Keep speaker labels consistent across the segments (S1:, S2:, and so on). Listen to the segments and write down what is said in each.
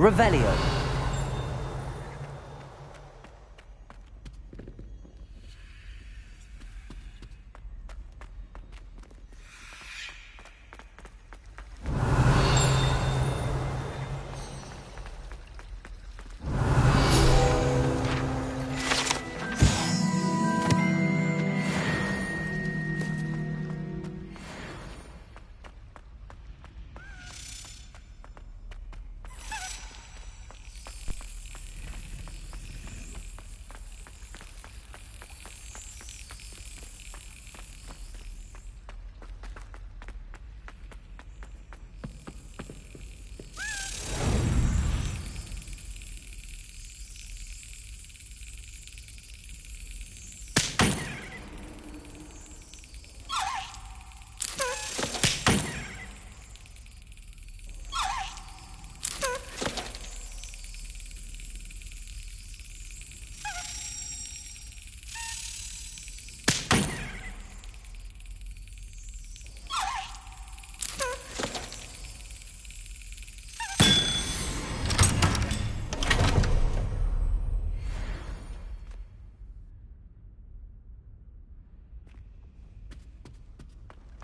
S1: Revelio.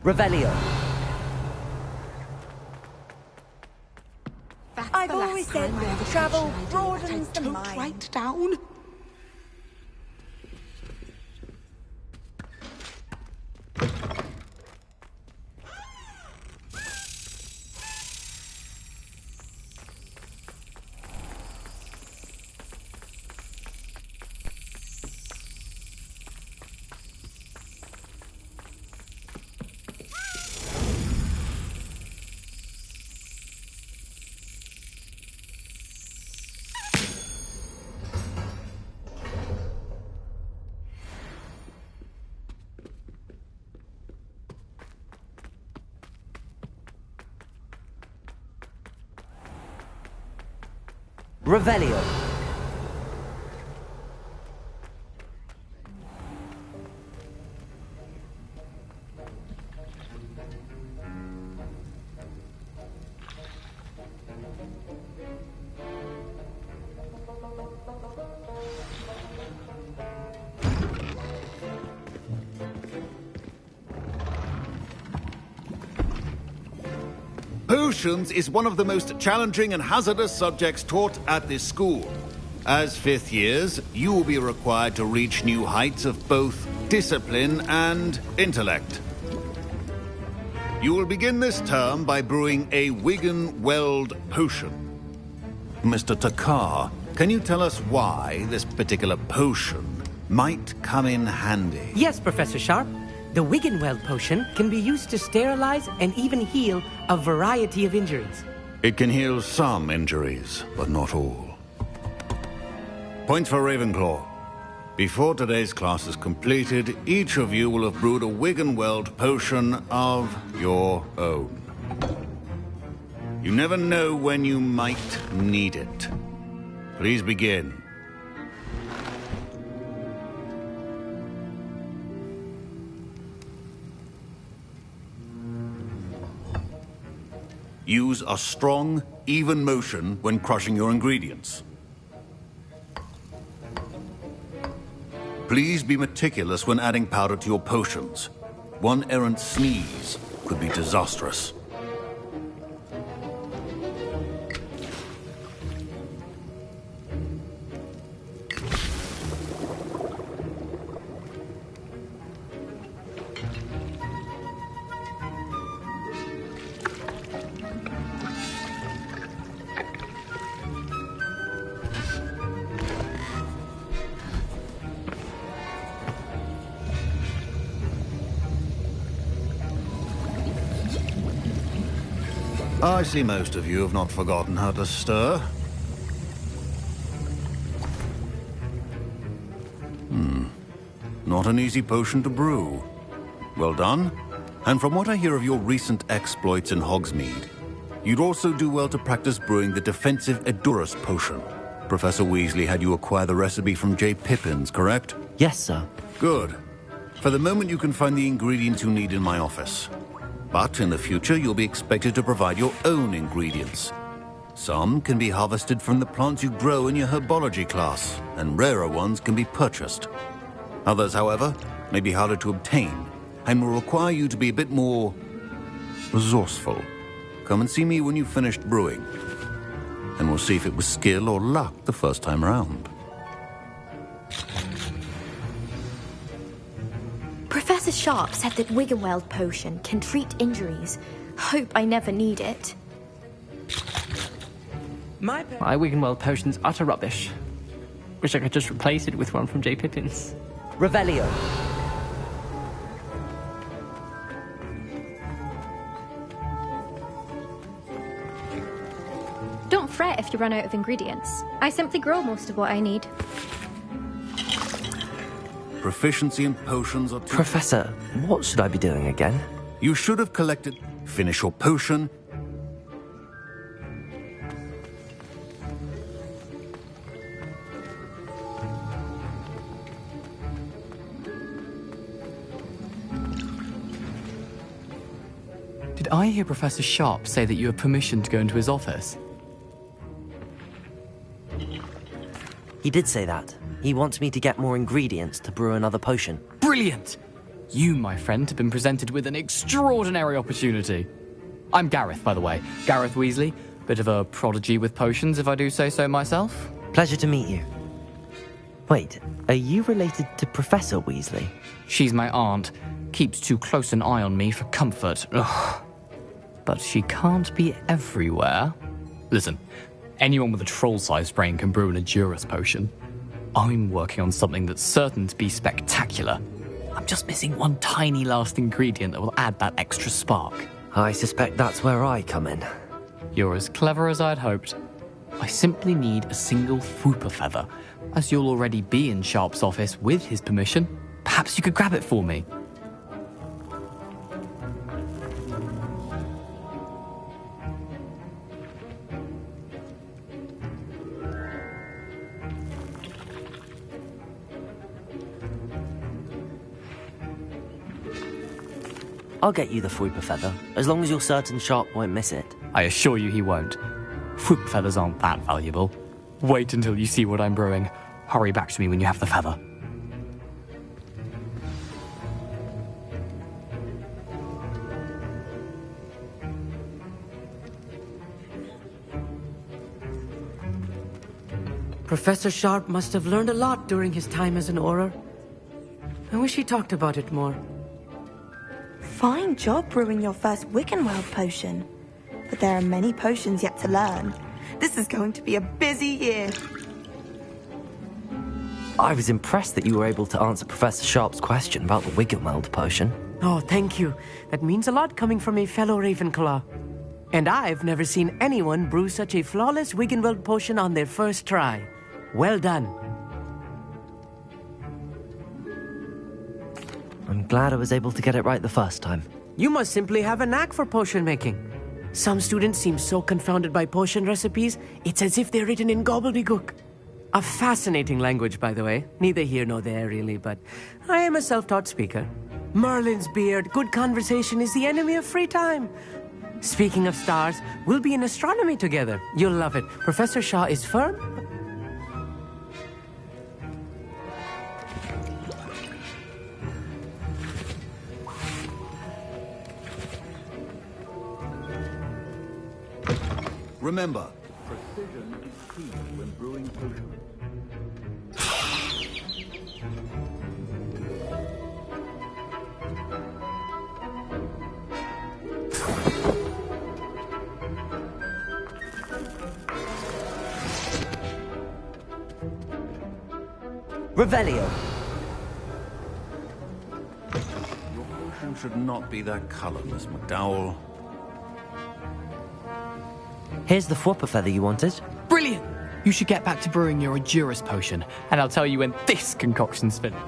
S1: Revelio.
S2: I've always said that travel broadens the mind.
S3: Write down.
S1: Revelio.
S4: Potions is one of the most challenging and hazardous subjects taught at this school. As fifth years, you will be required to reach new heights of both discipline and intellect. You will begin this term by brewing a Wigan-Weld potion. Mr. Takar, can you tell us why this particular potion might come in handy?
S5: Yes, Professor Sharp. The Wigan-Weld potion can be used to sterilize and even heal a variety of injuries.
S4: It can heal some injuries, but not all. Points for Ravenclaw. Before today's class is completed, each of you will have brewed a Wigan-Weld potion of your own. You never know when you might need it. Please begin. Use a strong, even motion when crushing your ingredients. Please be meticulous when adding powder to your potions. One errant sneeze could be disastrous. I see most of you have not forgotten how to stir. Not an easy potion to brew. Well done. And from what I hear of your recent exploits in Hogsmeade, you'd also do well to practice brewing the defensive Edurus potion. Professor Weasley had you acquire the recipe from J. Pippins, correct?
S1: Yes, sir.
S4: Good. For the moment, you can find the ingredients you need in my office. But in the future, you'll be expected to provide your own ingredients. Some can be harvested from the plants you grow in your herbology class, and rarer ones can be purchased. Others, however, may be harder to obtain, and will require you to be a bit more resourceful. Come and see me when you've finished brewing, and we'll see if it was skill or luck the first time round.
S3: Professor Sharp said that Wiggenweld potion can treat injuries. Hope I never need it.
S6: My Wiggenweld potion's utter rubbish. Wish I could just replace it with one from J. Pippin's.
S1: Revelio.
S3: Don't fret if you run out of ingredients. I simply grow most of what I need.
S4: Proficiency in potions are...
S1: Professor, what should I be doing again?
S4: You should have collected... Finish your potion.
S6: Did I hear Professor Sharp say that you have permission to go into his office?
S1: He did say that. He wants me to get more ingredients to brew another potion.
S6: Brilliant! You, my friend, have been presented with an extraordinary opportunity. I'm Gareth, by the way. Gareth Weasley. Bit of a prodigy with potions, if I do say so myself.
S1: Pleasure to meet you. Wait, are you related to Professor Weasley?
S6: She's my aunt. Keeps too close an eye on me for comfort. Ugh. But she can't be everywhere. Listen, anyone with a troll-sized brain can brew an Adurus potion. I'm working on something that's certain to be spectacular. I'm just missing one tiny last ingredient that will add that extra spark.
S1: I suspect that's where I come in.
S6: You're as clever as I'd hoped. I simply need a single Fwooper feather. As you'll already be in Sharp's office with his permission, perhaps you could grab it for me.
S1: I'll get you the Fwooper feather, as long as you're certain Sharp won't miss it.
S6: I assure you he won't. Fwooper feathers aren't that valuable. Wait until you see what I'm brewing. Hurry back to me when you have the feather.
S5: Professor Sharp must have learned a lot during his time as an Auror. I wish he talked about it more.
S2: Fine job brewing your first Wiggenweld potion. But there are many potions yet to learn. This is going to be a busy year.
S1: I was impressed that you were able to answer Professor Sharp's question about the Wiggenweld potion.
S5: Oh, thank you. That means a lot coming from a fellow Ravenclaw. And I've never seen anyone brew such a flawless Wiggenweld potion on their first try. Well done.
S1: I'm glad I was able to get it right the first time.
S5: You must simply have a knack for potion making. Some students seem so confounded by potion recipes, it's as if they're written in gobbledygook. A fascinating language, by the way. Neither here nor there, really, but I am a self-taught speaker. Merlin's beard, good conversation is the enemy of free time. Speaking of stars, we'll be in astronomy together. You'll love it. Professor Shaw is firm.
S4: Remember, precision is key when brewing potions.
S1: Revelio.
S4: Your potion should not be that color, Miss McDowell.
S1: Here's the Fwooper feather you wanted.
S6: Brilliant! You should get back to brewing your Adurus potion, and I'll tell you when this concoction's finished.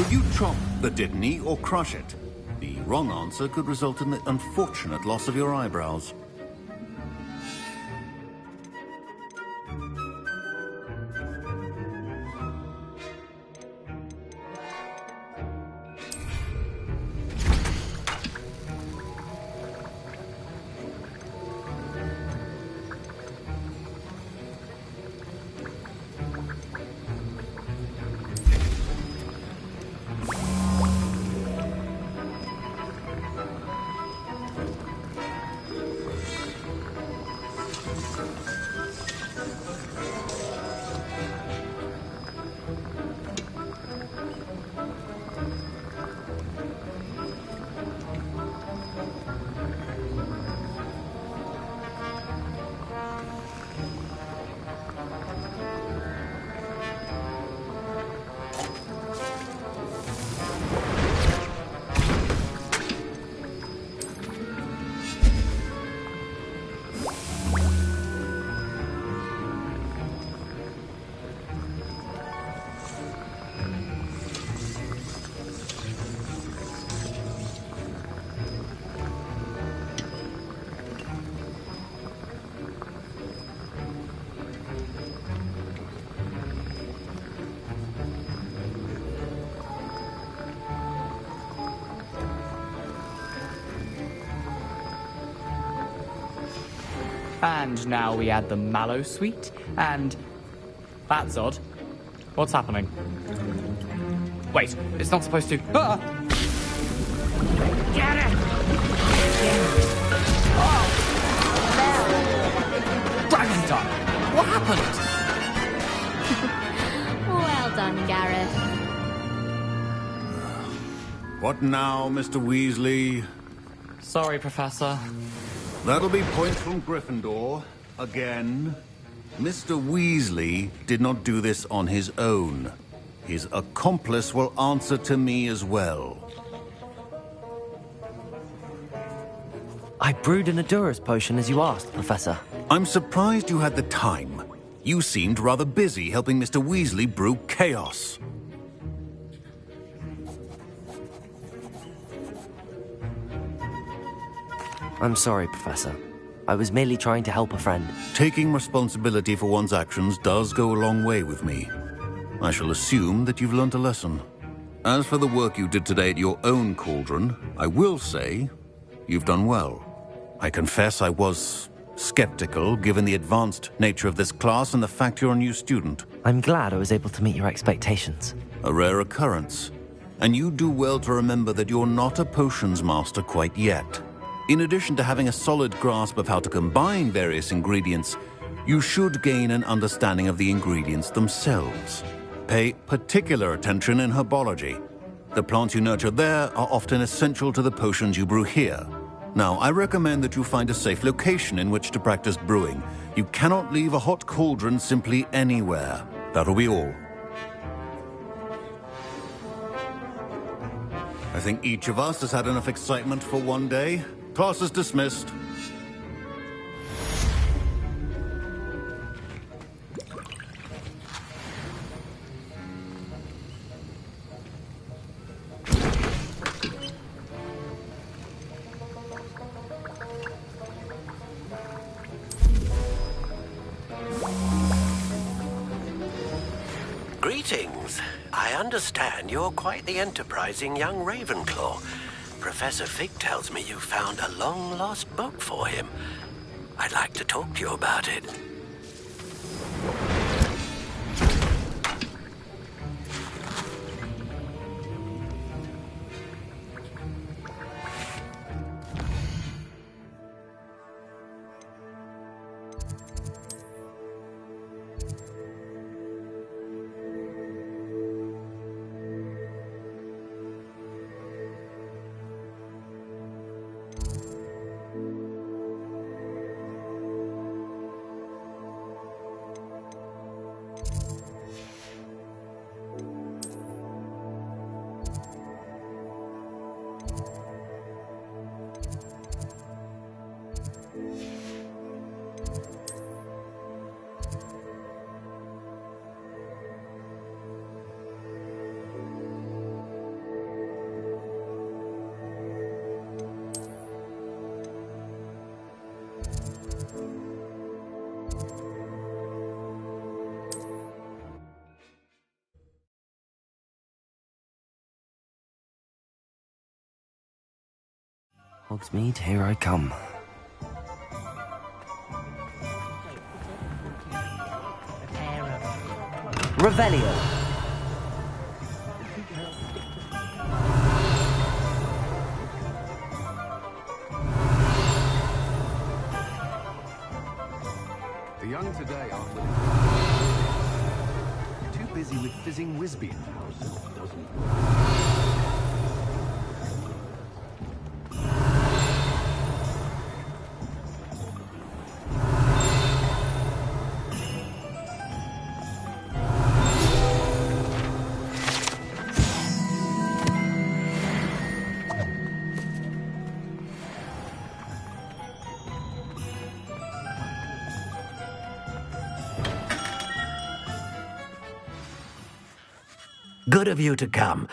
S4: Should you chop the Dittany or crush it? The wrong answer could result in the unfortunate loss of your eyebrows.
S6: And now we add the mallow sweet, and... That's odd. What's happening? Wait, it's not supposed to... Ah! Get it! Oh! Dragon Dog! What happened?
S3: Well done, Gareth.
S4: What now, Mr. Weasley?
S6: Sorry, Professor.
S4: That'll be points from Gryffindor. Again. Mr. Weasley did not do this on his own. His accomplice will answer to me as well.
S1: I brewed an Adura's potion as you asked, Professor.
S4: I'm surprised you had the time. You seemed rather busy helping Mr. Weasley brew chaos.
S1: I'm sorry, Professor. I was merely trying to help a friend.
S4: Taking responsibility for one's actions does go a long way with me. I shall assume that you've learnt a lesson. As for the work you did today at your own cauldron, I will say you've done well. I confess I was skeptical, given the advanced nature of this class and the fact you're a new student.
S1: I'm glad I was able to meet your expectations.
S4: A rare occurrence. And you do well to remember that you're not a potions master quite yet. In addition to having a solid grasp of how to combine various ingredients, you should gain an understanding of the ingredients themselves. Pay particular attention in herbology. The plants you nurture there are often essential to the potions you brew here. Now, I recommend that you find a safe location in which to practice brewing. You cannot leave a hot cauldron simply anywhere. That'll be all. I think each of us has had enough excitement for one day. Class is dismissed.
S7: Greetings. I understand you're quite the enterprising young Ravenclaw. Professor Fig tells me you found a long-lost book for him. I'd like to talk to you about it.
S1: Hogsmeade, here I come. Revelio.
S8: The young today are too busy with fizzing Wisby.
S9: Good of you to come.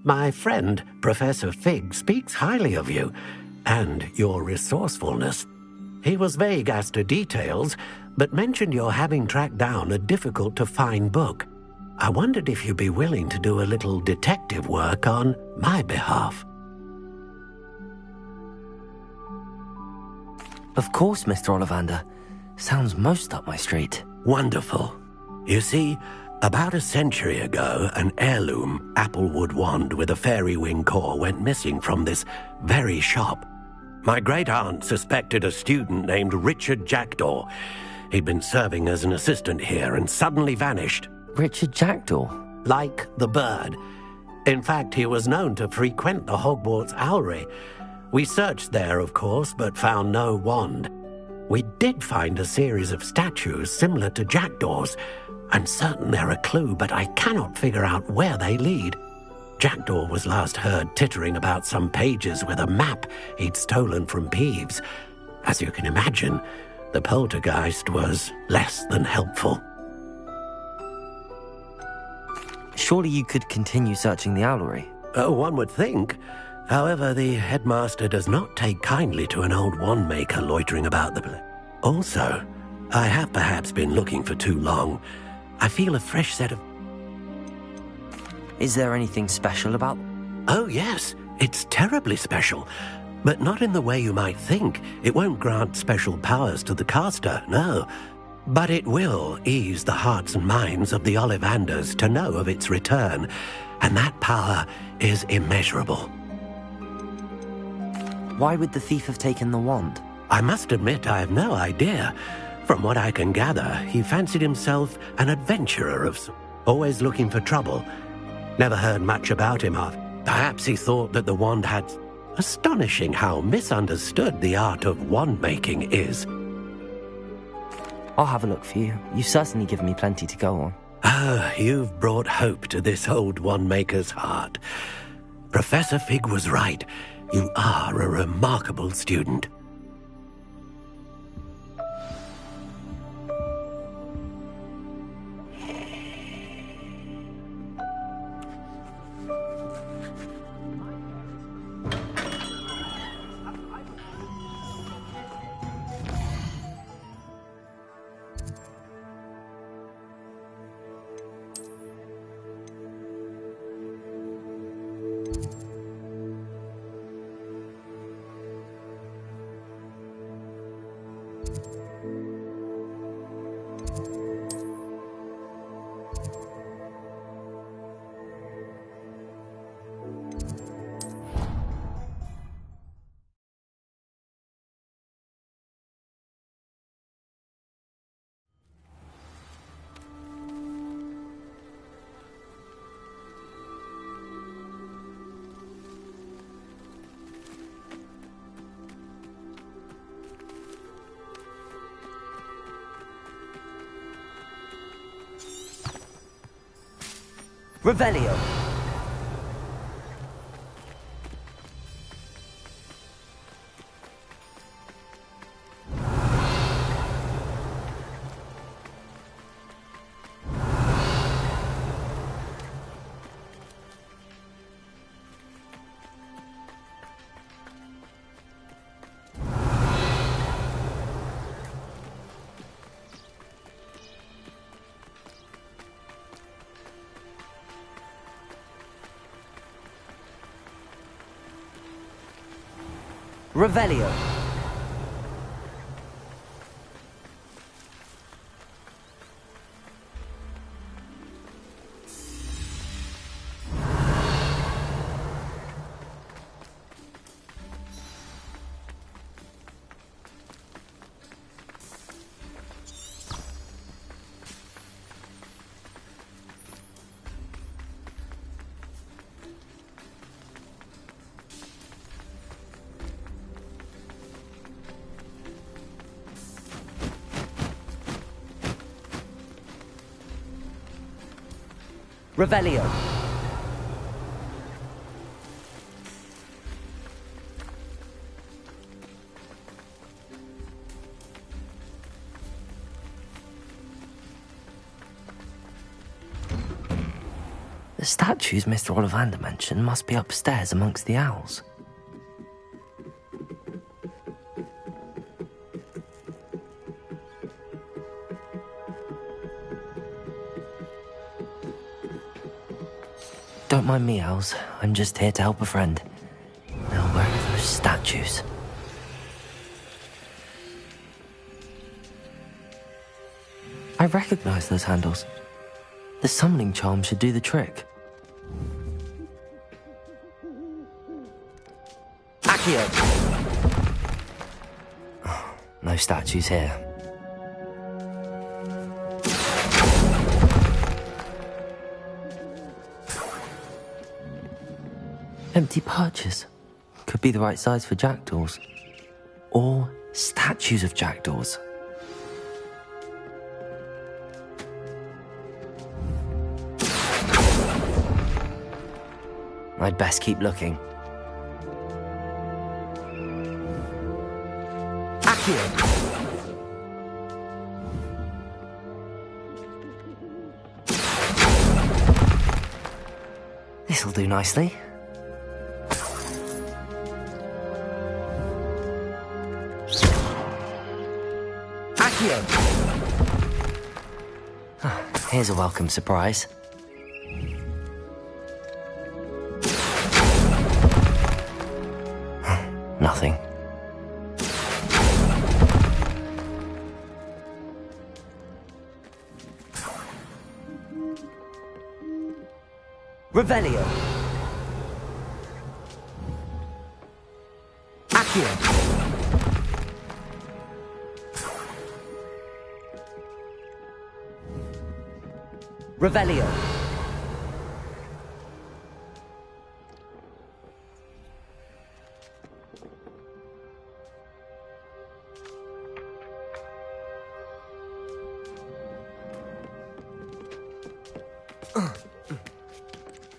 S9: My friend, Professor Fig, speaks highly of you and your resourcefulness. He was vague as to details, but mentioned your having tracked down a difficult-to-find book. I wondered if you'd be willing to do a little detective work on my behalf.
S1: Of course, Mr. Ollivander. Sounds most up my street.
S9: Wonderful. You see, about a century ago, an heirloom applewood wand with a fairy wing core went missing from this very shop. My great-aunt suspected a student named Richard Jackdaw. He'd been serving as an assistant here and suddenly vanished.
S1: Richard Jackdaw?
S9: Like the bird. In fact, he was known to frequent the Hogwarts Owlery. We searched there, of course, but found no wand. We did find a series of statues similar to Jackdaw's. I'm certain they're a clue, but I cannot figure out where they lead. Jackdaw was last heard tittering about some pages with a map he'd stolen from Peeves. As you can imagine, the poltergeist was less than helpful.
S1: Surely you could continue searching the owlery.
S9: Oh, one would think. However, the headmaster does not take kindly to an old wand maker loitering about the place. Also, I have perhaps been looking for too long. I feel a fresh set of...
S1: Is there anything special about...
S9: Oh, yes. It's terribly special. But not in the way you might think. It won't grant special powers to the caster, no. But it will ease the hearts and minds of the Ollivanders to know of its return. And that power is immeasurable.
S1: Why would the thief have taken the wand?
S9: I must admit I have no idea. From what I can gather, he fancied himself an adventurer always looking for trouble. Never heard much about him after. Perhaps he thought that the wand had... Astonishing how misunderstood the art of wand-making is.
S1: I'll have a look for you. You've certainly given me plenty to go on.
S9: Ah, you've brought hope to this old wand-maker's heart. Professor Fig was right. You are a remarkable student.
S1: Revelio. Revelio. Revelio. The statues Mr. Ollivander mentioned must be upstairs amongst the owls. Don't mind me, owls. I'm just here to help a friend. Now, where are those statues? I recognize those handles. The summoning charm should do the trick. Accio! Oh, no statues here. Empty perches. Could be the right size for jackdaws. Or statues of jackdaws. I'd best keep looking. Accio! This'll do nicely. Here's a welcome surprise. Nothing. Revelio. Accio. Revelio.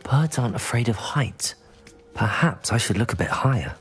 S1: Birds aren't afraid of heights. Perhaps I should look a bit higher.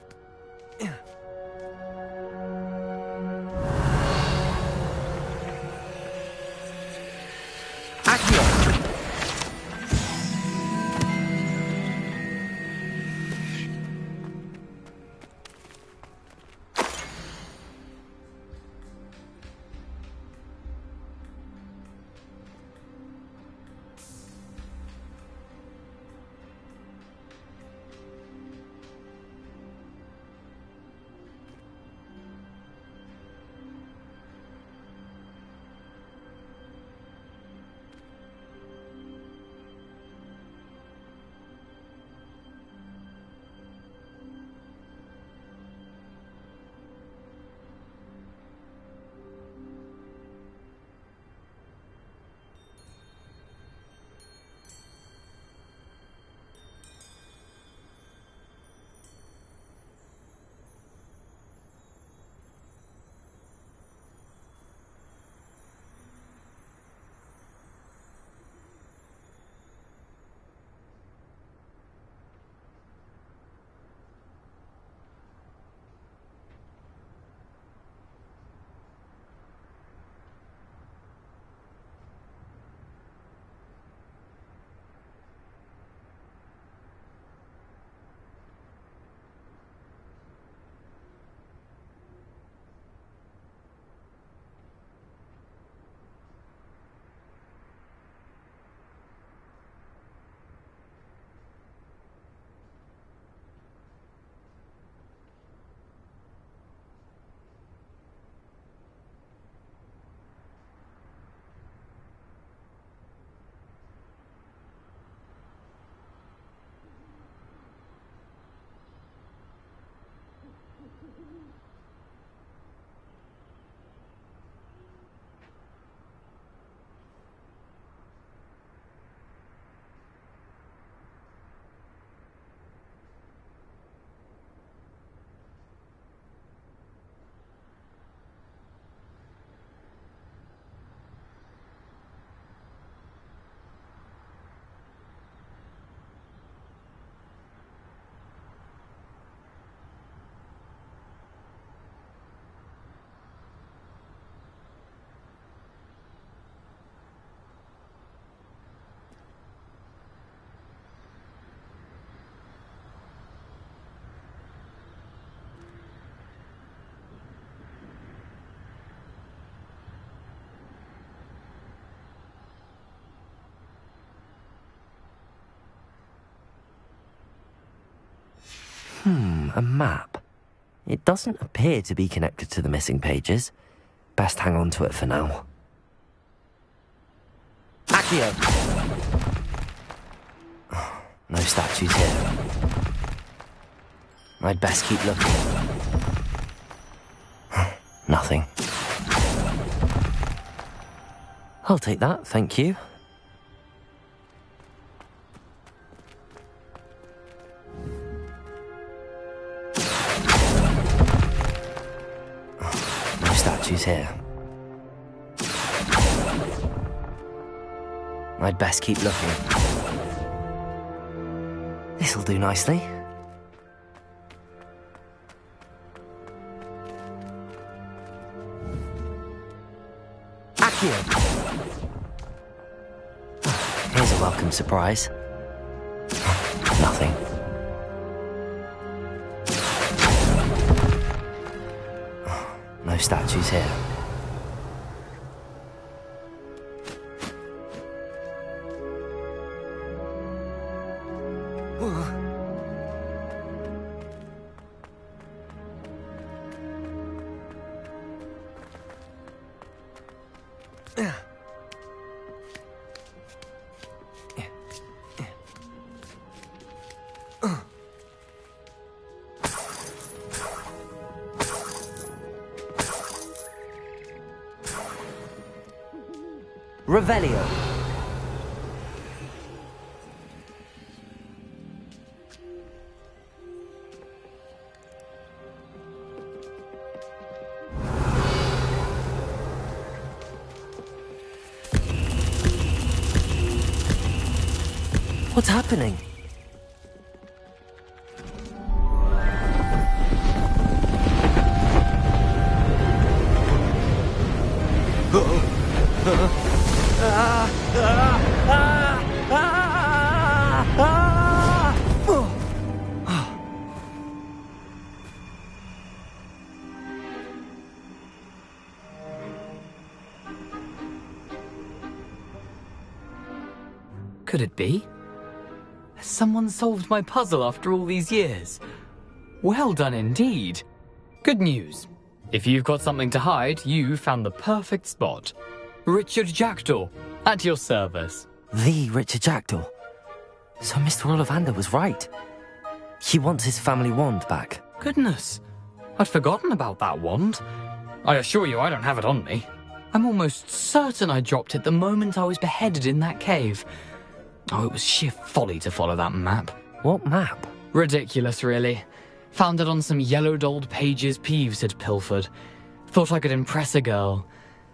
S1: A map. It doesn't appear to be connected to the missing pages. Best hang on to it for now. Accio! No statues here. I'd best keep looking. Nothing. I'll take that, thank you. No statues here. I'd best keep looking. This'll do nicely. Accio! Here's a welcome surprise. Nothing. No statues here. Revelio. What's happening?
S6: Could it be? Has someone solved my puzzle after all these years? Well done indeed. Good news. If you've got something to hide, you've found the perfect spot. Richard Jackdaw, at your service.
S1: The Richard Jackdaw. So Mr. Ollivander was right. He wants his family wand back.
S6: Goodness, I'd forgotten about that wand. I assure you I don't have it on me. I'm almost certain I dropped it the moment I was beheaded in that cave. Oh, it was sheer folly to follow that map.
S1: What map?
S6: Ridiculous, really. Found it on some yellowed old pages Peeves had pilfered. Thought I could impress a girl.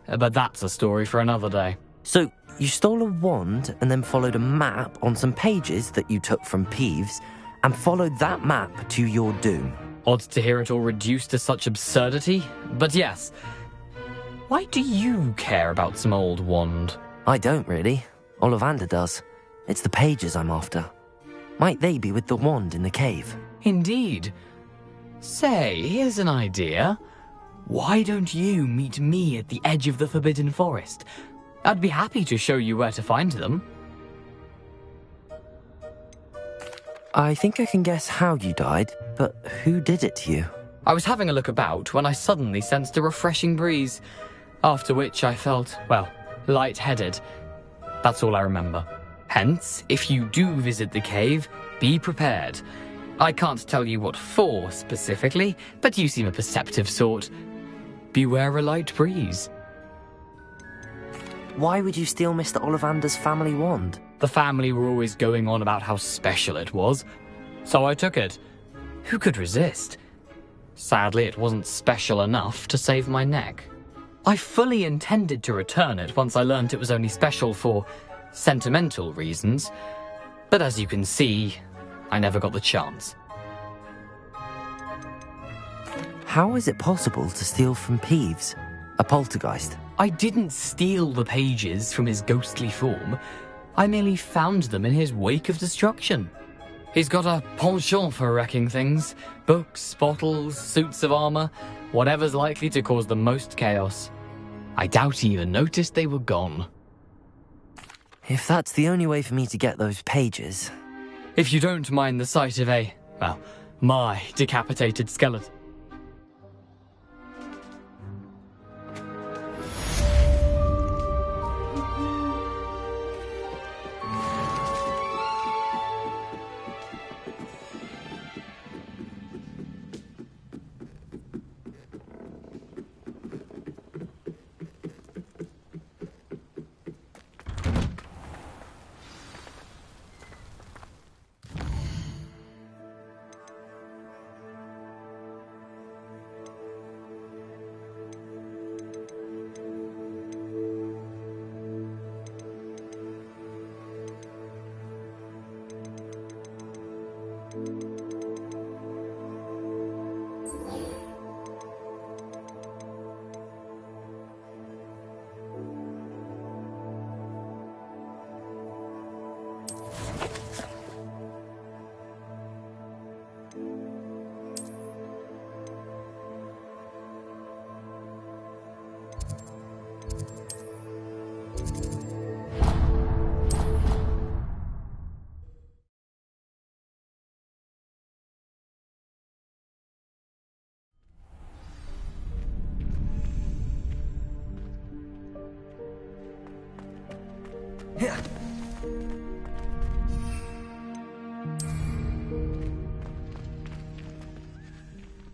S6: But that's a story for another day.
S1: So, you stole a wand and then followed a map on some pages that you took from Peeves and followed that map to your doom.
S6: Odd to hear it all reduced to such absurdity, but yes. Why do you care about some old wand?
S1: I don't really. Ollivander does. It's the pages I'm after. Might they be with the wand in the cave?
S6: Indeed. Say, here's an idea. Why don't you meet me at the edge of the Forbidden Forest? I'd be happy to show you where to find them.
S1: I think I can guess how you died, but who did it to you?
S6: I was having a look about when I suddenly sensed a refreshing breeze, after which I felt, well, lightheaded. That's all I remember. Hence, if you do visit the cave, be prepared. I can't tell you what for specifically, but you seem a perceptive sort. Beware a light breeze.
S1: Why would you steal Mr. Ollivander's family wand?
S6: The family were always going on about how special it was, so I took it. Who could resist? Sadly, it wasn't special enough to save my neck. I fully intended to return it once I learned it was only special for sentimental reasons, but as you can see, I never got the chance.
S1: How is it possible to steal from Peeves, a poltergeist?
S6: I didn't steal the pages from his ghostly form. I merely found them in his wake of destruction. He's got a penchant for wrecking things. Books, bottles, suits of armor, whatever's likely to cause the most chaos. I doubt he even noticed they were gone.
S1: If that's the only way for me to get those pages...
S6: If you don't mind the sight of a, well, My decapitated skeleton.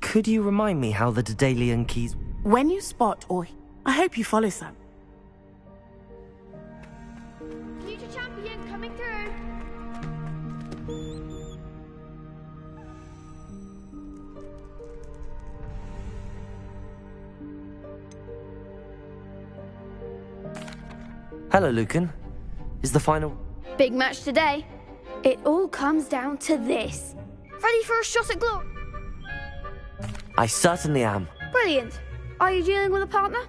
S1: Could you remind me how the Daedalian keys...
S10: When you spot or... I hope you follow some.
S3: Future champion coming through.
S1: Hello, Lucan. Is the final...
S3: Big match today. It all comes down to this. Ready for a shot at glory?
S1: I certainly am.
S3: Brilliant. Are you dealing with a partner?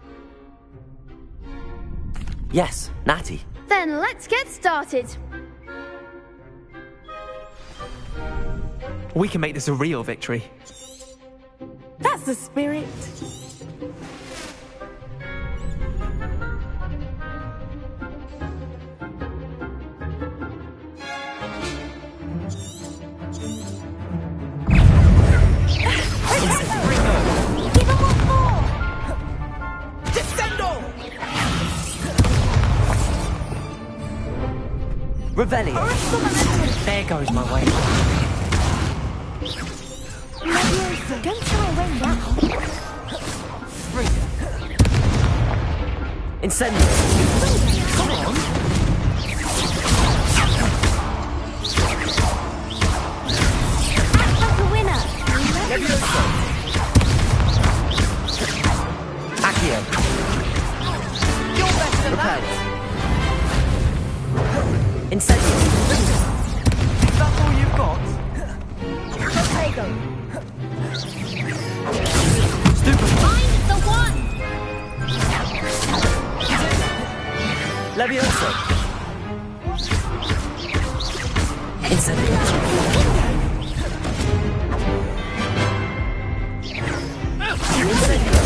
S1: Yes, Natty.
S3: Then let's get started.
S5: We can make this a real victory.
S10: That's the spirit.
S1: Revelio. There goes my way.
S3: Don't try away now.
S1: Incendio.
S5: Come on!
S3: Act like a winner.
S1: Levioso. Accio.
S5: You're better than that!
S1: Incendio.
S5: Is that all you've got?
S3: Protego.
S1: Stupid.
S3: Find the one.
S1: Levioso. Incendio. Incendio.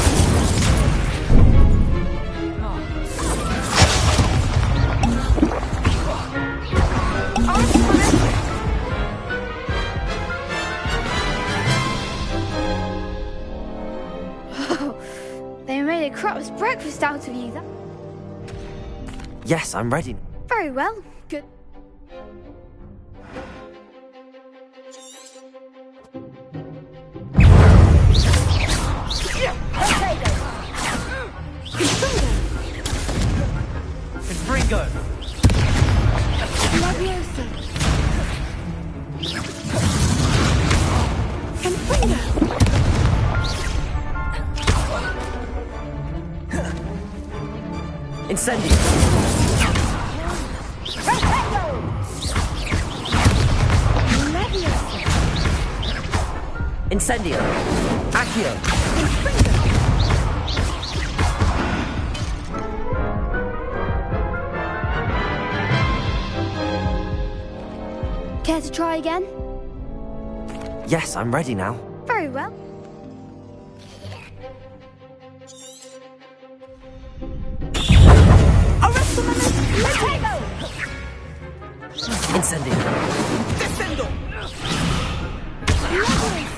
S3: They made a crap's breakfast out of you. That...
S1: Yes, I'm ready.
S3: Very well. Good.
S5: Ringo.
S3: Leviosa.
S1: Incendio. Incendio. Accio.
S3: Care to try again?
S1: Yes, I'm ready now.
S3: Very well.
S1: Incendio.
S5: Descendo!
S3: Leviosa.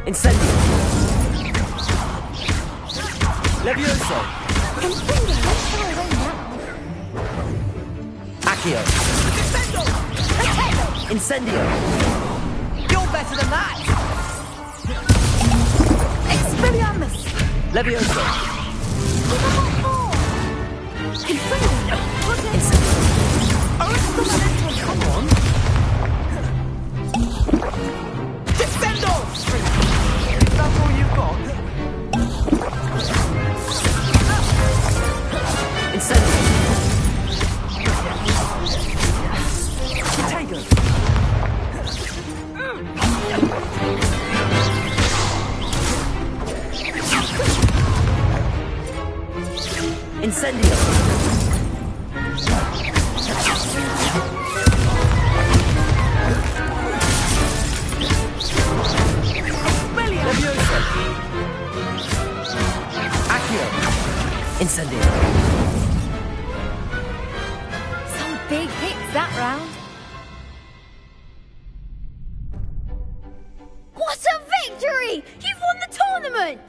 S1: Incendio. Levioso. Accio. Incendio. You're better than that.
S10: Expelliarmus!
S1: Levioso.
S10: Come on! Descendo! Is that all you've got?
S1: Incendio.
S10: Potato!
S1: Incendio. Levioso. Accio. Incendio.
S3: Some big hits that round. What a victory! You've won the tournament!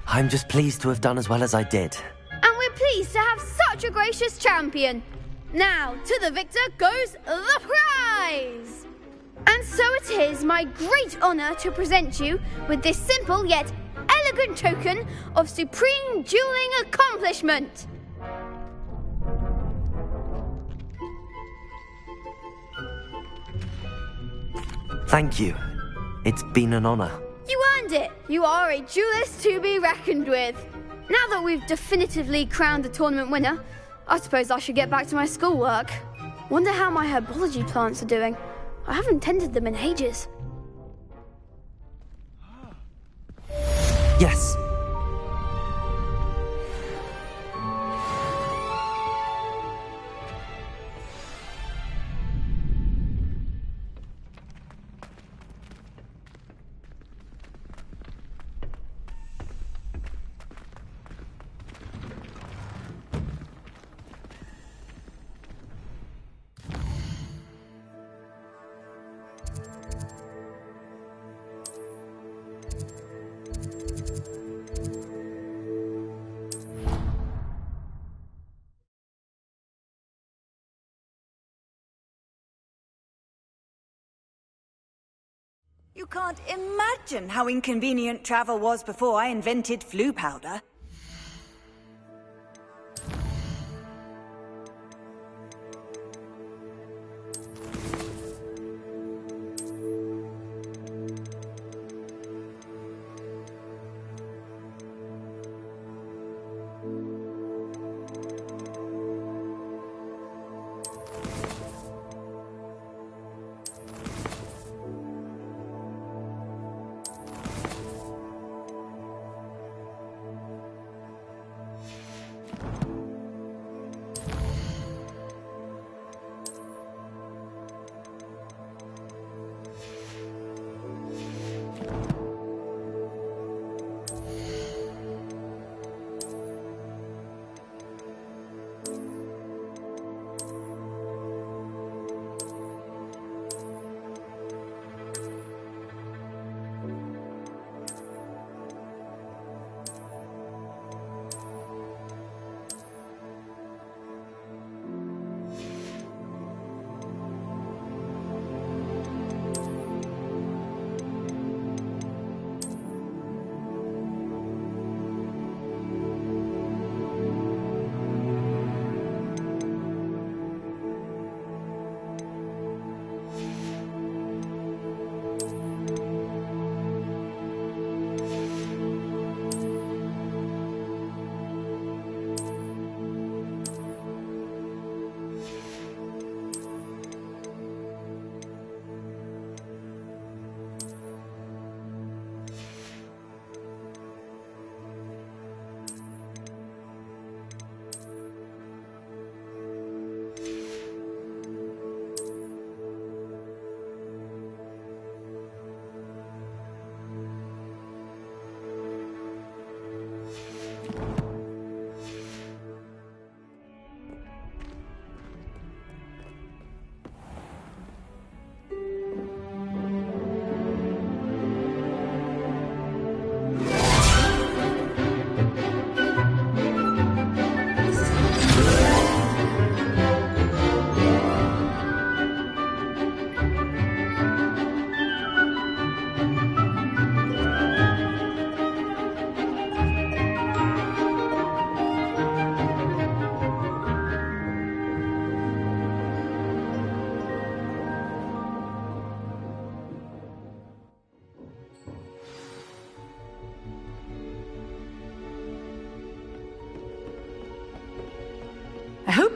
S1: I'm just pleased to have done as well as I did.
S11: And we're pleased to have such a gracious champion. Now, to the victor goes the prize! And so it is my great honour to present you with this simple yet elegant token of supreme dueling accomplishment.
S1: Thank you. It's been an honor.
S11: You earned it. You are a duelist to be reckoned with. Now that we've definitively crowned the tournament winner, I suppose I should get back to my schoolwork. Wonder how my herbology plants are doing. I haven't tended them in ages.
S1: Yes.
S12: You can't imagine how inconvenient travel was before I invented flu powder.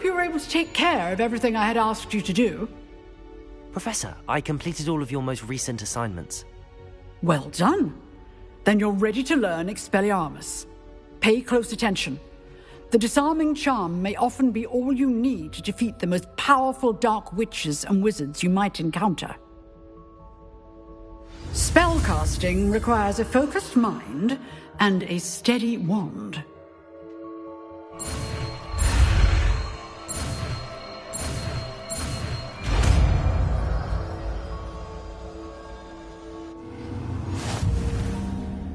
S13: hope you were able to take care of everything I had asked you to do.
S1: Professor, I completed all of your most recent assignments.
S13: Well done. Then you're ready to learn Expelliarmus. Pay close attention. The disarming charm may often be all you need to defeat the most powerful dark witches and wizards you might encounter. Spellcasting requires a focused mind and a steady wand.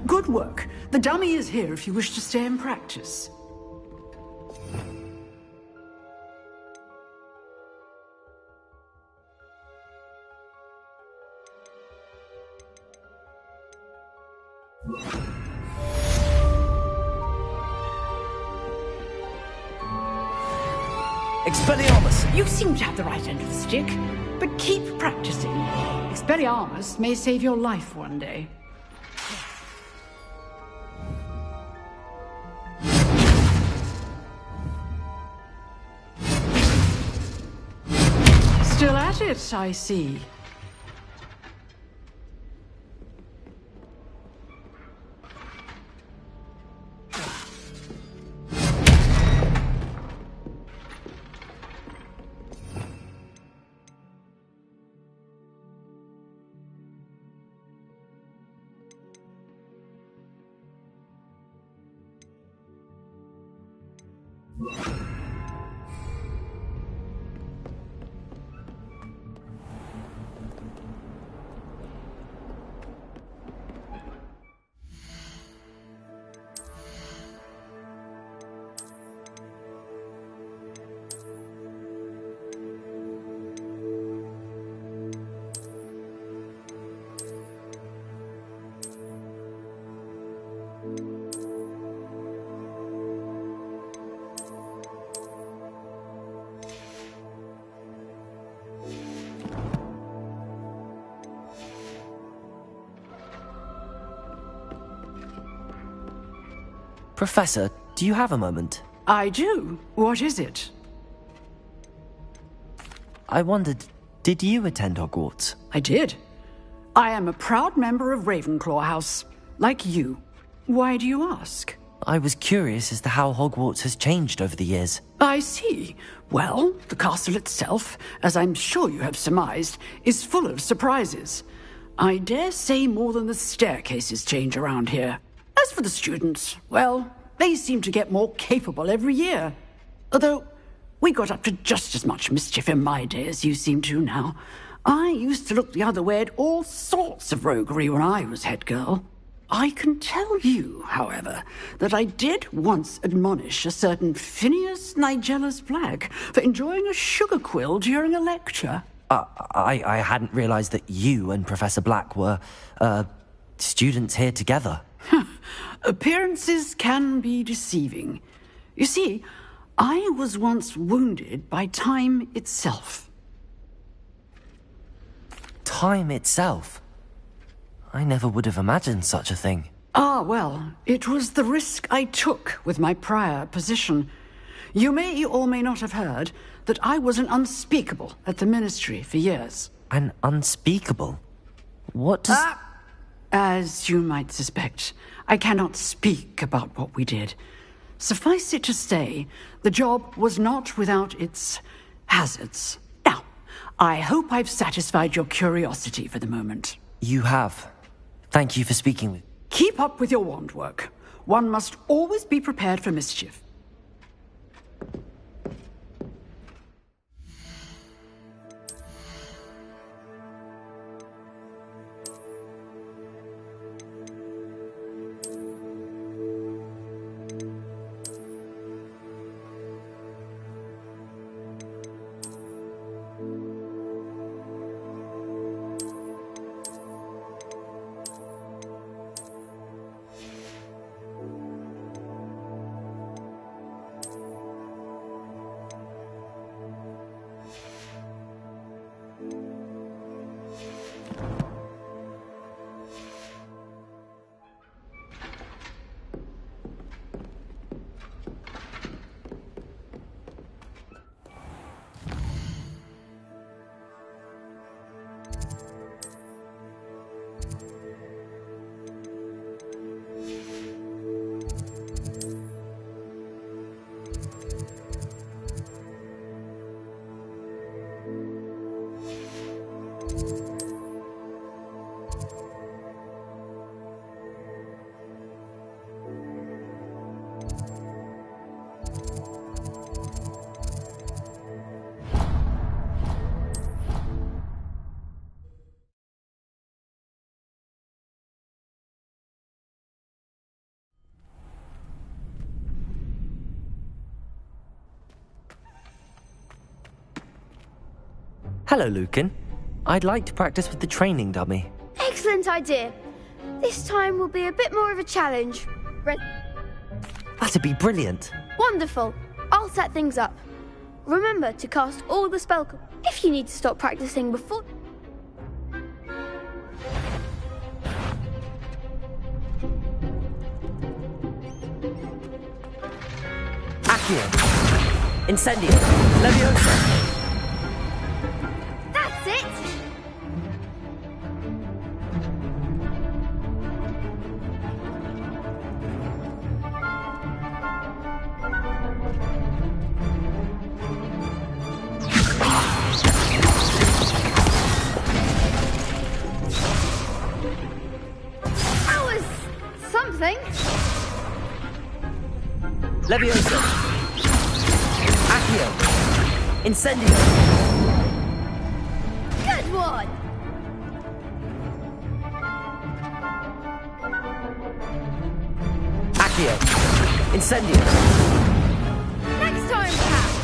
S13: Good work. The dummy is here if you wish to stay and practice.
S1: Expelliarmus!
S13: You seem to have the right end of the stick, but keep practicing. Expelliarmus may save your life one day. Still at it, I see.
S1: Professor, do you have a moment?
S13: I do. What is it?
S1: I wondered, did you attend Hogwarts?
S13: I did. I am a proud member of Ravenclaw House, like you. Why do you ask?
S1: I was curious as to how Hogwarts has changed over the years.
S13: I see. Well, the castle itself, as I'm sure you have surmised, is full of surprises. I dare say more than the staircases change around here. As for the students, well, they seem to get more capable every year. Although, we got up to just as much mischief in my day as you seem to now. I used to look the other way at all sorts of roguery when I was head girl. I can tell you, however, that I did once admonish a certain Phineas Nigellus Black for enjoying a sugar quill during a lecture.
S1: I hadn't realized that you and Professor Black were, students here together.
S13: Appearances can be deceiving. You see, I was once wounded by time itself.
S1: Time itself? I never would have imagined such a thing.
S13: Ah, well, it was the risk I took with my prior position. You may or may not have heard that I was an unspeakable at the Ministry for years.
S1: An unspeakable? What does...
S13: As you might suspect, I cannot speak about what we did. Suffice it to say, the job was not without its hazards. Now, I hope I've satisfied your curiosity for the moment.
S1: You have. Thank you for speaking with...
S13: Keep up with your wand work. One must always be prepared for mischief.
S1: Hello, Lucan. I'd like to practice with the training dummy.
S11: Excellent idea. This time will be a bit more of a challenge.
S1: That'd be brilliant.
S11: Wonderful. I'll set things up. Remember to cast all the spell... If you need to stop practicing before...
S1: Accio. Incendio. Leviosa.
S11: That's it! That was something.
S1: Leviosa. Accio. Incendio.
S11: Good one!
S1: Accio. Incendio.
S11: Next time, perhaps.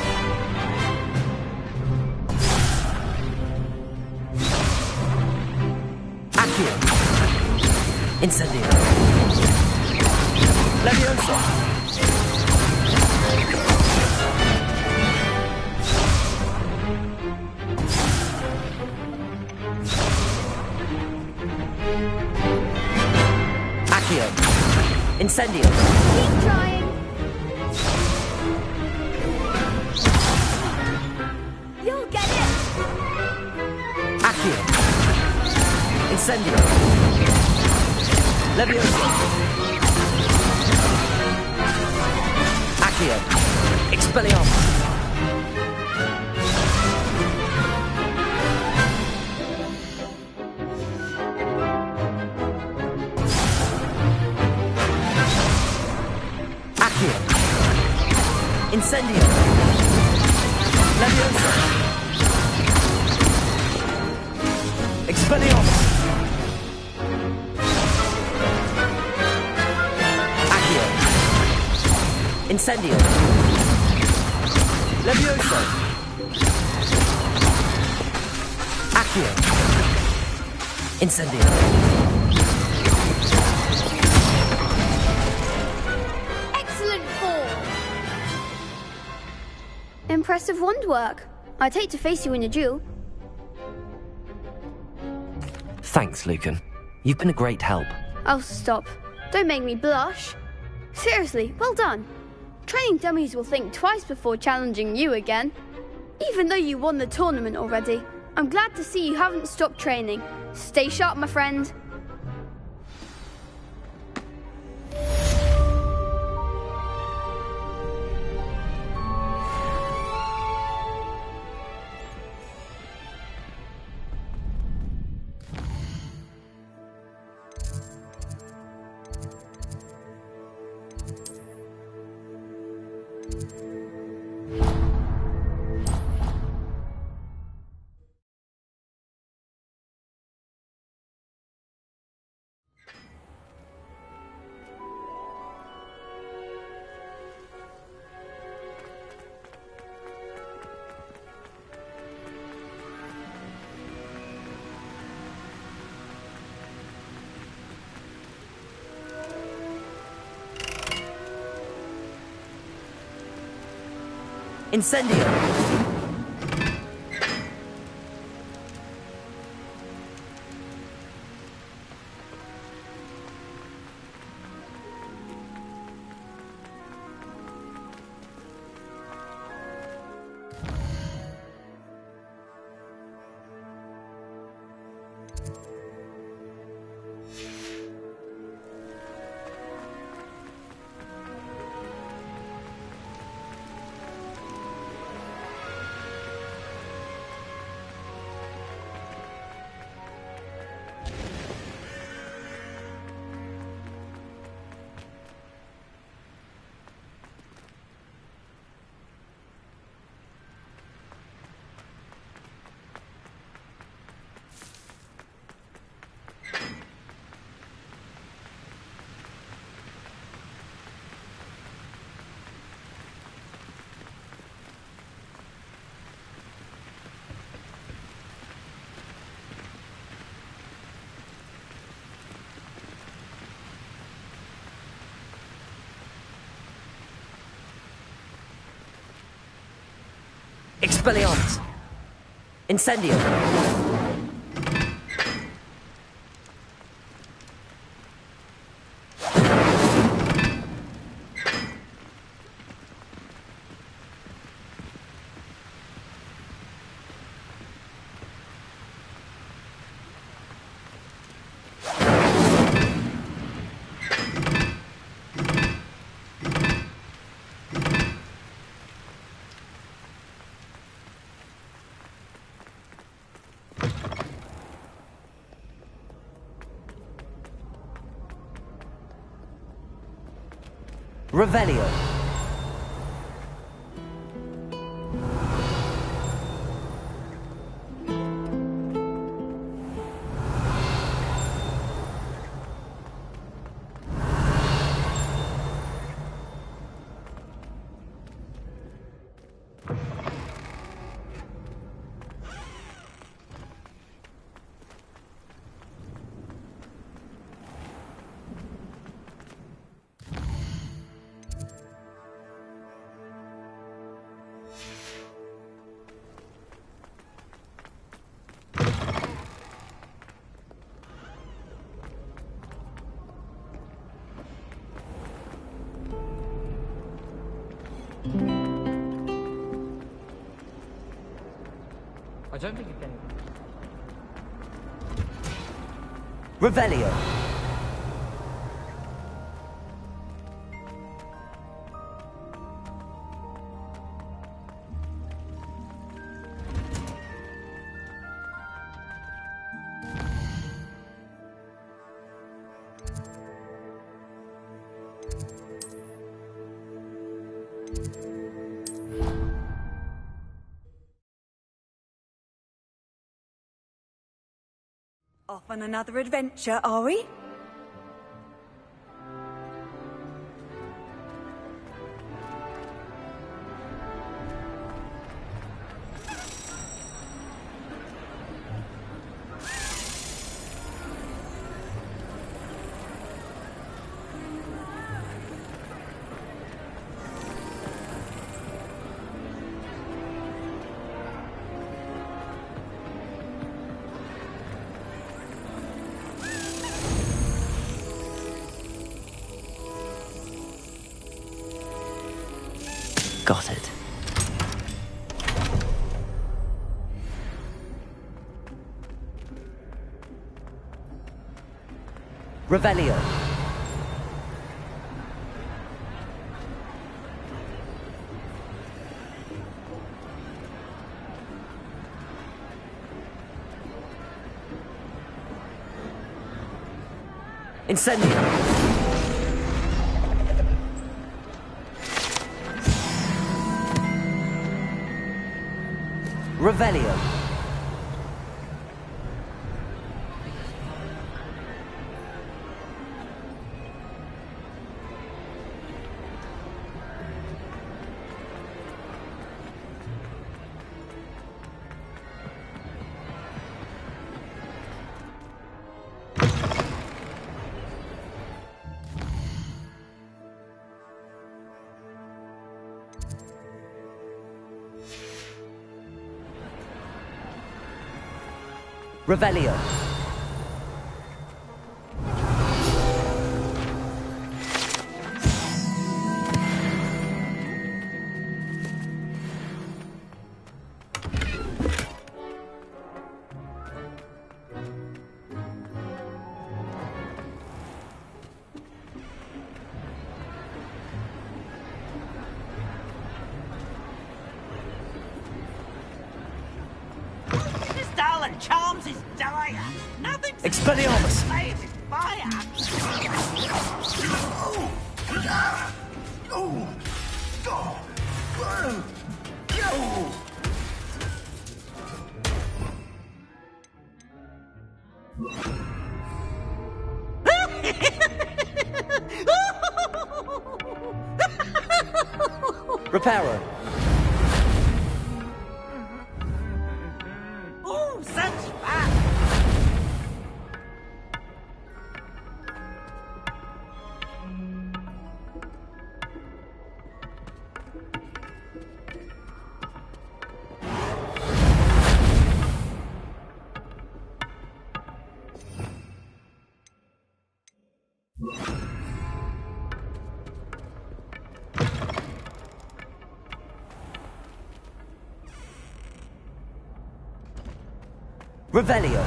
S1: Accio. Incendio. Leviosa. Accio. Incendio.
S11: Keep trying. You'll get it.
S1: Accio. Incendio. Leviosa. Accio. Expelliarmus. Accio. Incendio. Leviosa. Expelliarmus. Accio. Incendio. Leviosa. Accio. Incendio.
S11: Excellent form. Impressive wand work. I'd hate to face you in a duel.
S1: Thanks, Lucan. You've been a great help.
S11: Oh, stop. Don't make me blush. Seriously, well done. Training dummies will think twice before challenging you again. Even though you won the tournament already, I'm glad to see you haven't stopped training. Stay sharp, my friend.
S1: Incendio. Expelliarmus! Incendio! Revelio.
S6: I don't think it's anything.
S1: Revelio.
S12: Off on another adventure, are we?
S1: Got it. Revelio. Incendio. Revelio. Revelio.
S10: Charms is dire. Nothing.
S1: Expelliarmus.
S10: Flames is fire.
S1: Reparo. Revelio.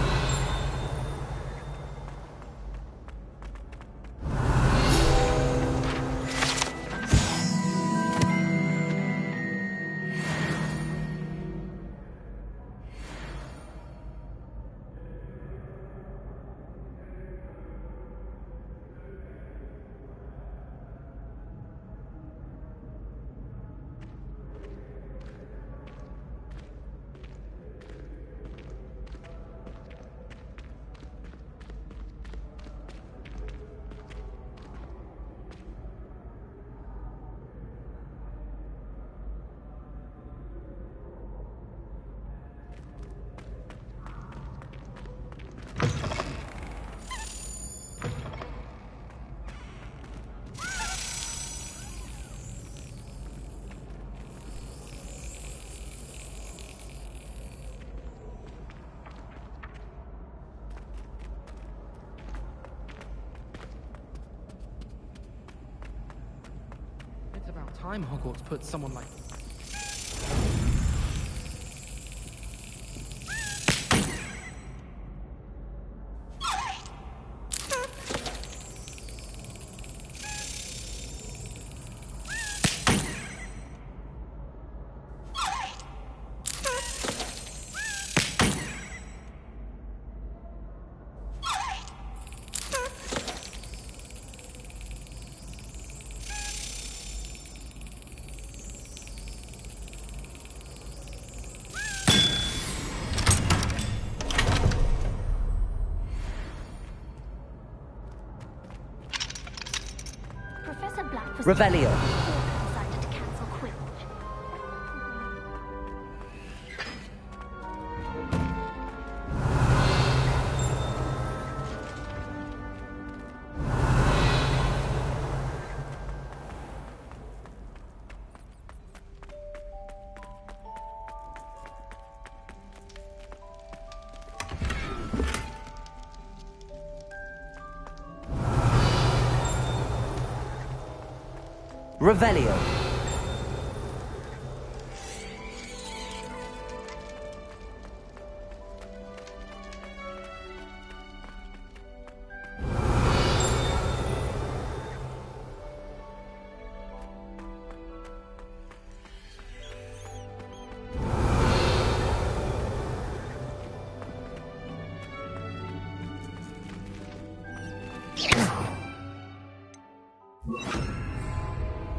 S14: It's about time Hogwarts put someone like...
S1: Revelio.
S3: Decided to cancel Quill.
S1: Revelio.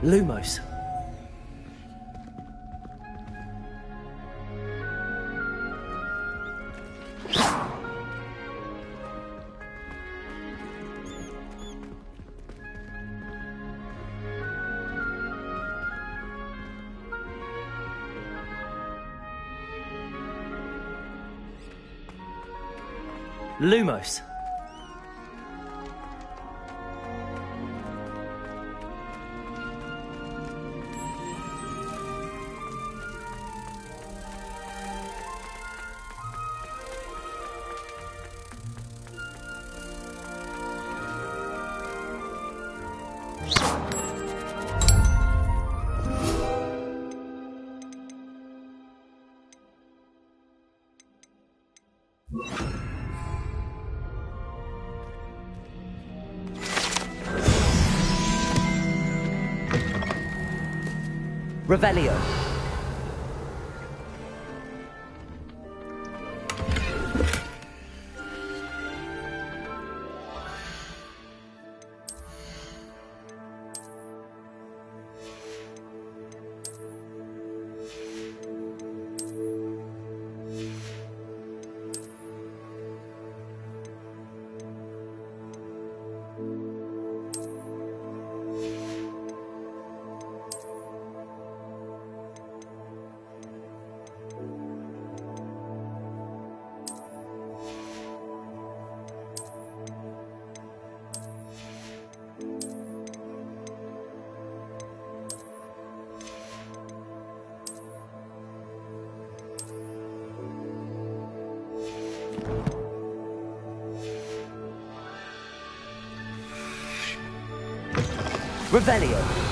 S1: Lumos. Lumos. Revelio. Revelio.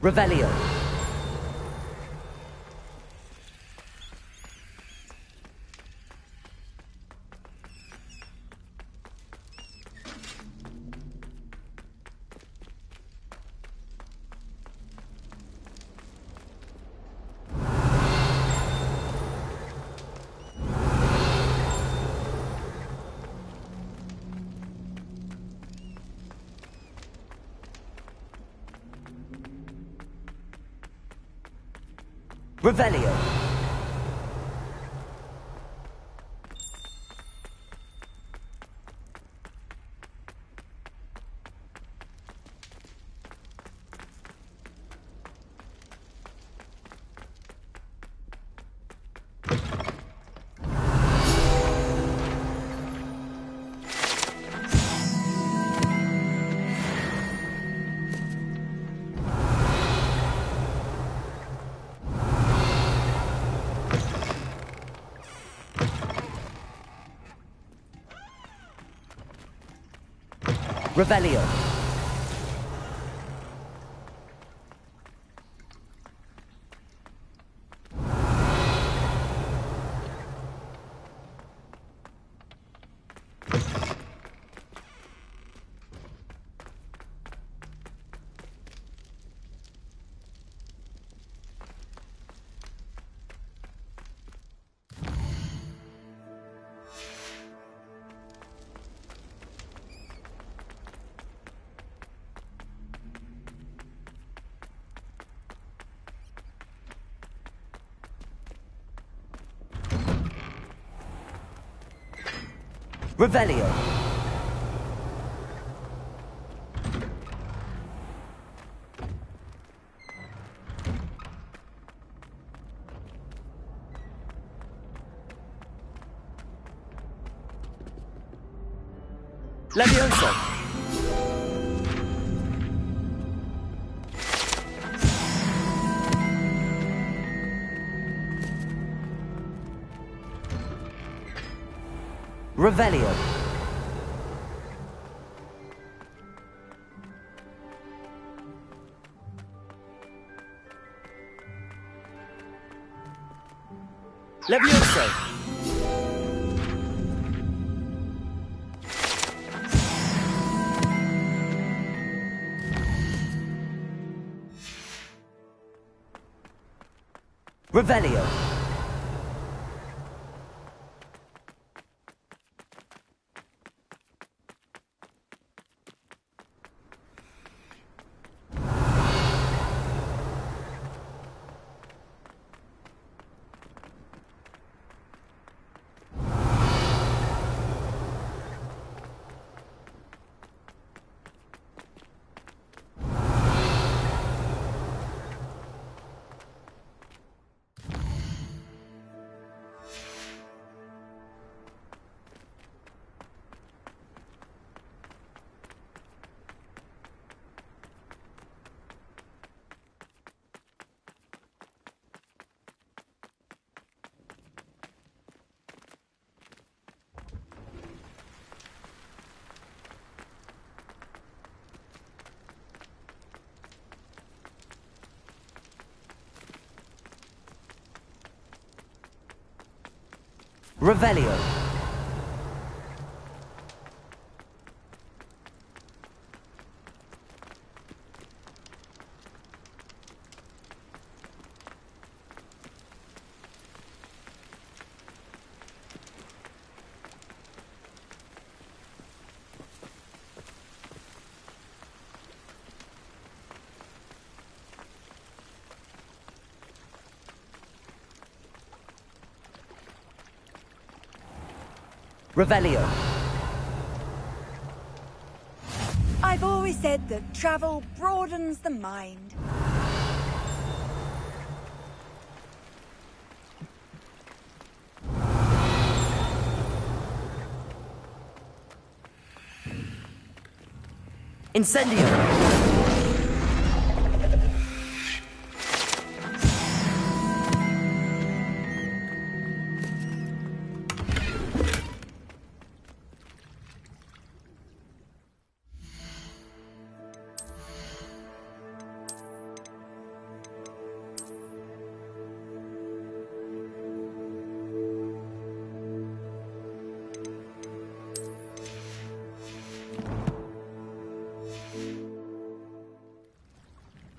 S1: Revelio. Revelio. Revelio. Revelio. Levioso. Revelio. Levioso. Revelio. Revelio. Revelio.
S12: I've always said that travel broadens the mind.
S1: Incendio.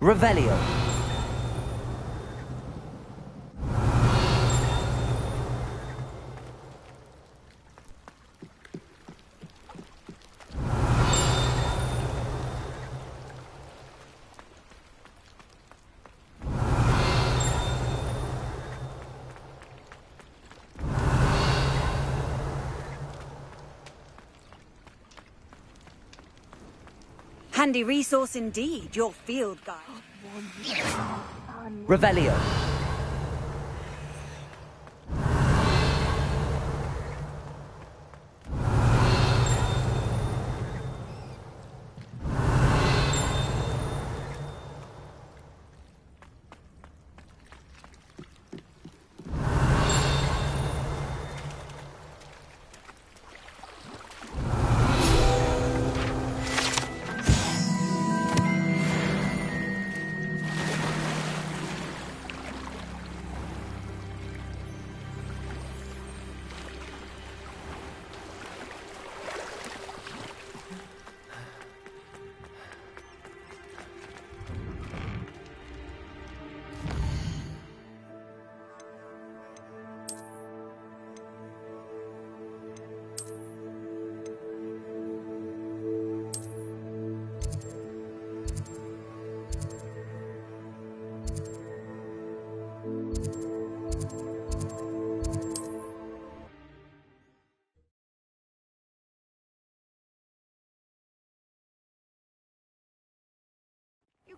S1: Revelio.
S12: Handy resource indeed, your field guide.
S1: Revelio.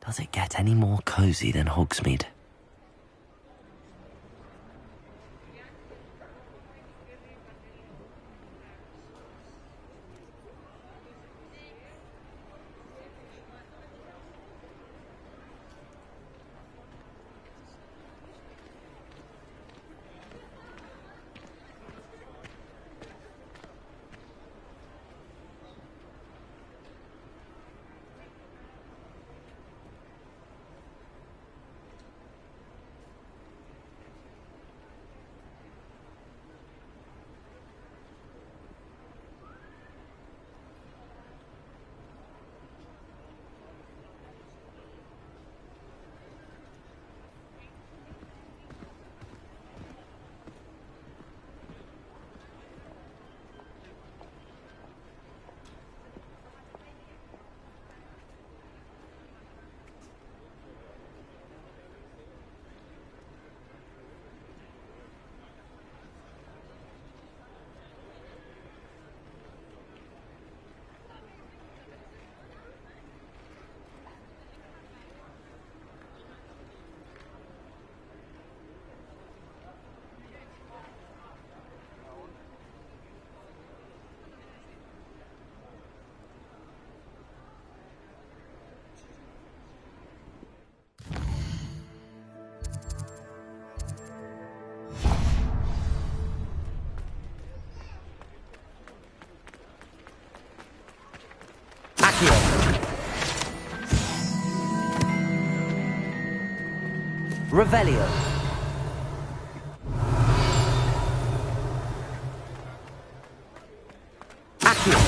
S1: Does it get any more cozy than Hogsmeade? Accio. Revelio. Accio.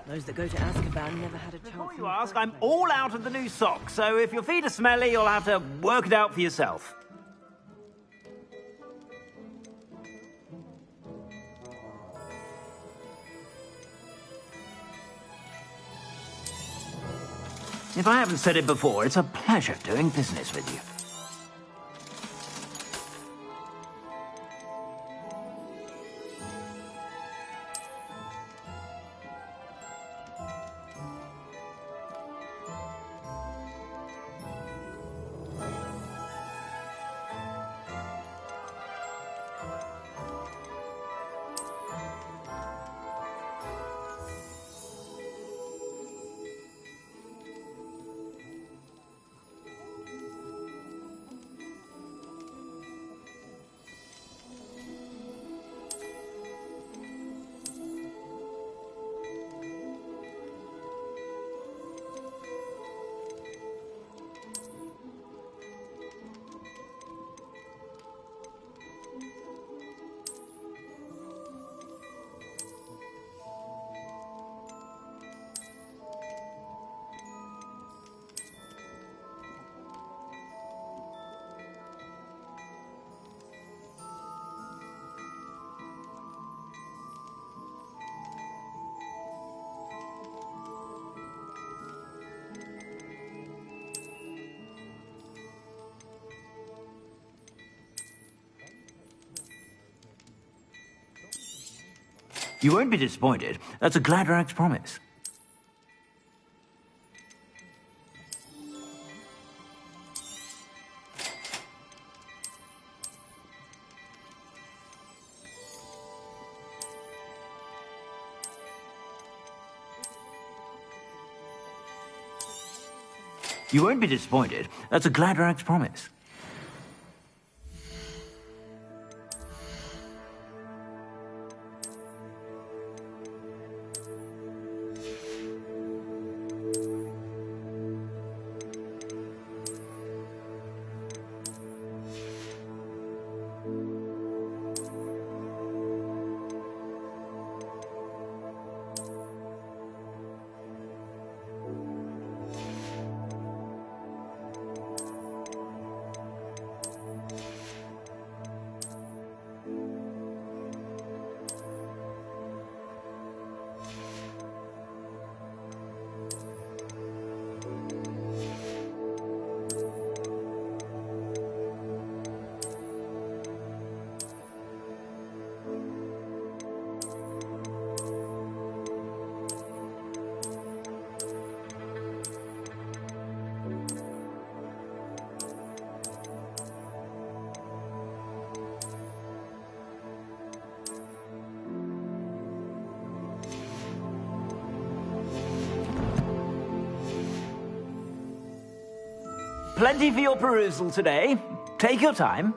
S15: Those that go to Azkaban never had a chance.
S10: Before you ask, I'm all out of the new socks, so if your feet are smelly, you'll have to work it out for yourself. If I haven't said it before, it's a pleasure doing business with you. You won't be disappointed. That's a Gladrax promise. You won't be disappointed. That's a Gladrax promise. Plenty for your perusal today. Take your time.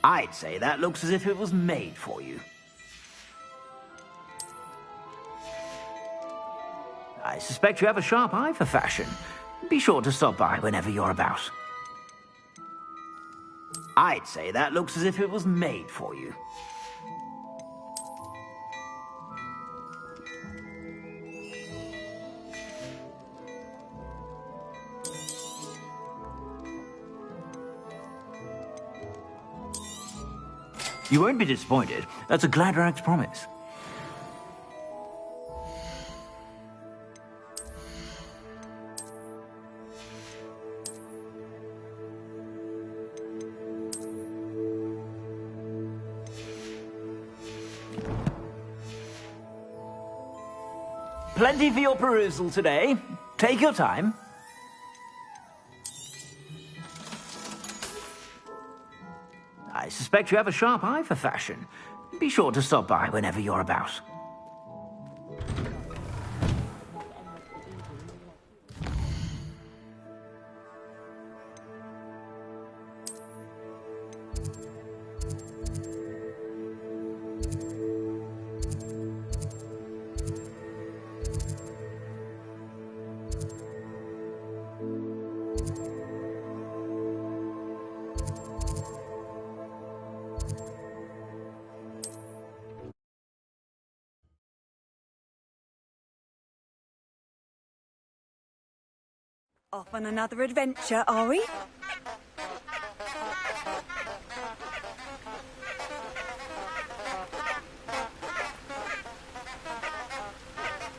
S10: I'd say that looks as if it was made for you. I suspect you have a sharp eye for fashion. Be sure to stop by whenever you're about. I'd say that looks as if it was made for you. You won't be disappointed. That's a Gladrax promise. Plenty for your perusal today. Take your time. I suspect you have a sharp eye for fashion. Be sure to stop by whenever you're about.
S12: Off on another adventure, are we?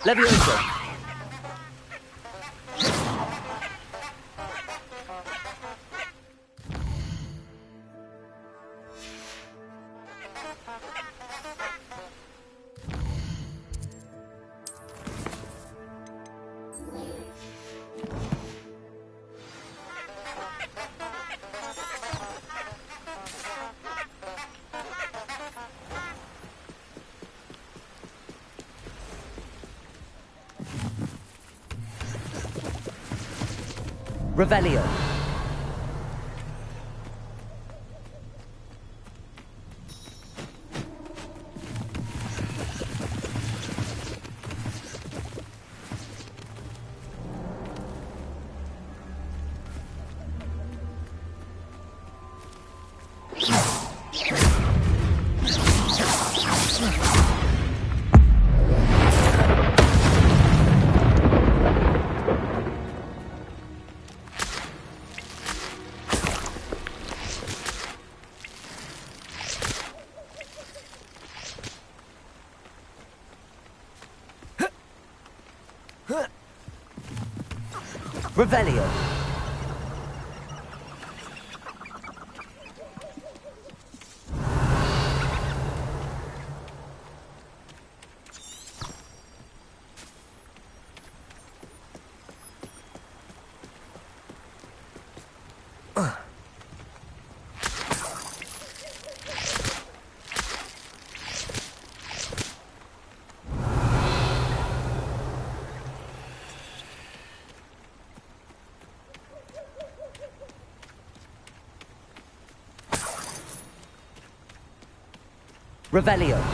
S10: Leviosa.
S1: Revelio. Revelio. Revelio.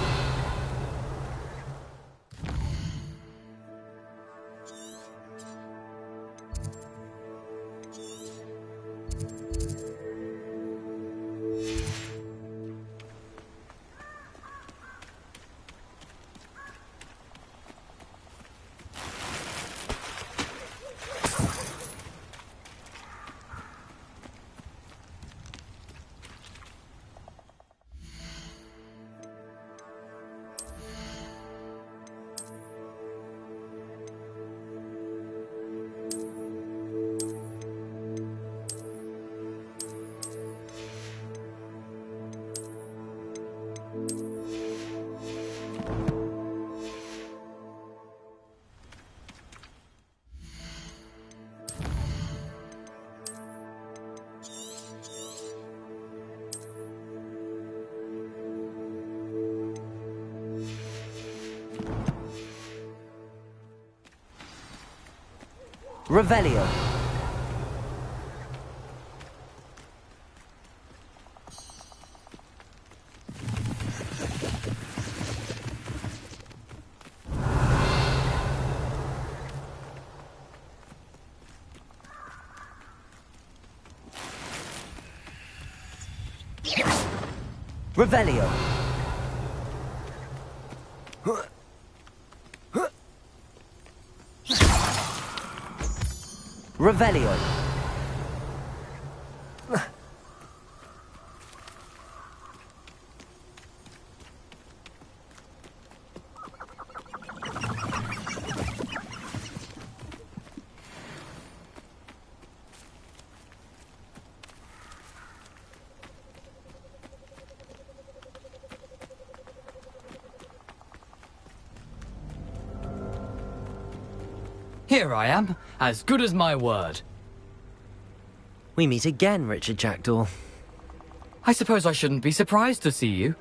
S1: Revelio. Revelio. Revelio.
S6: Here I am, as good as my word.
S1: We meet again, Richard Jackdaw.
S6: I suppose I shouldn't be surprised to see you.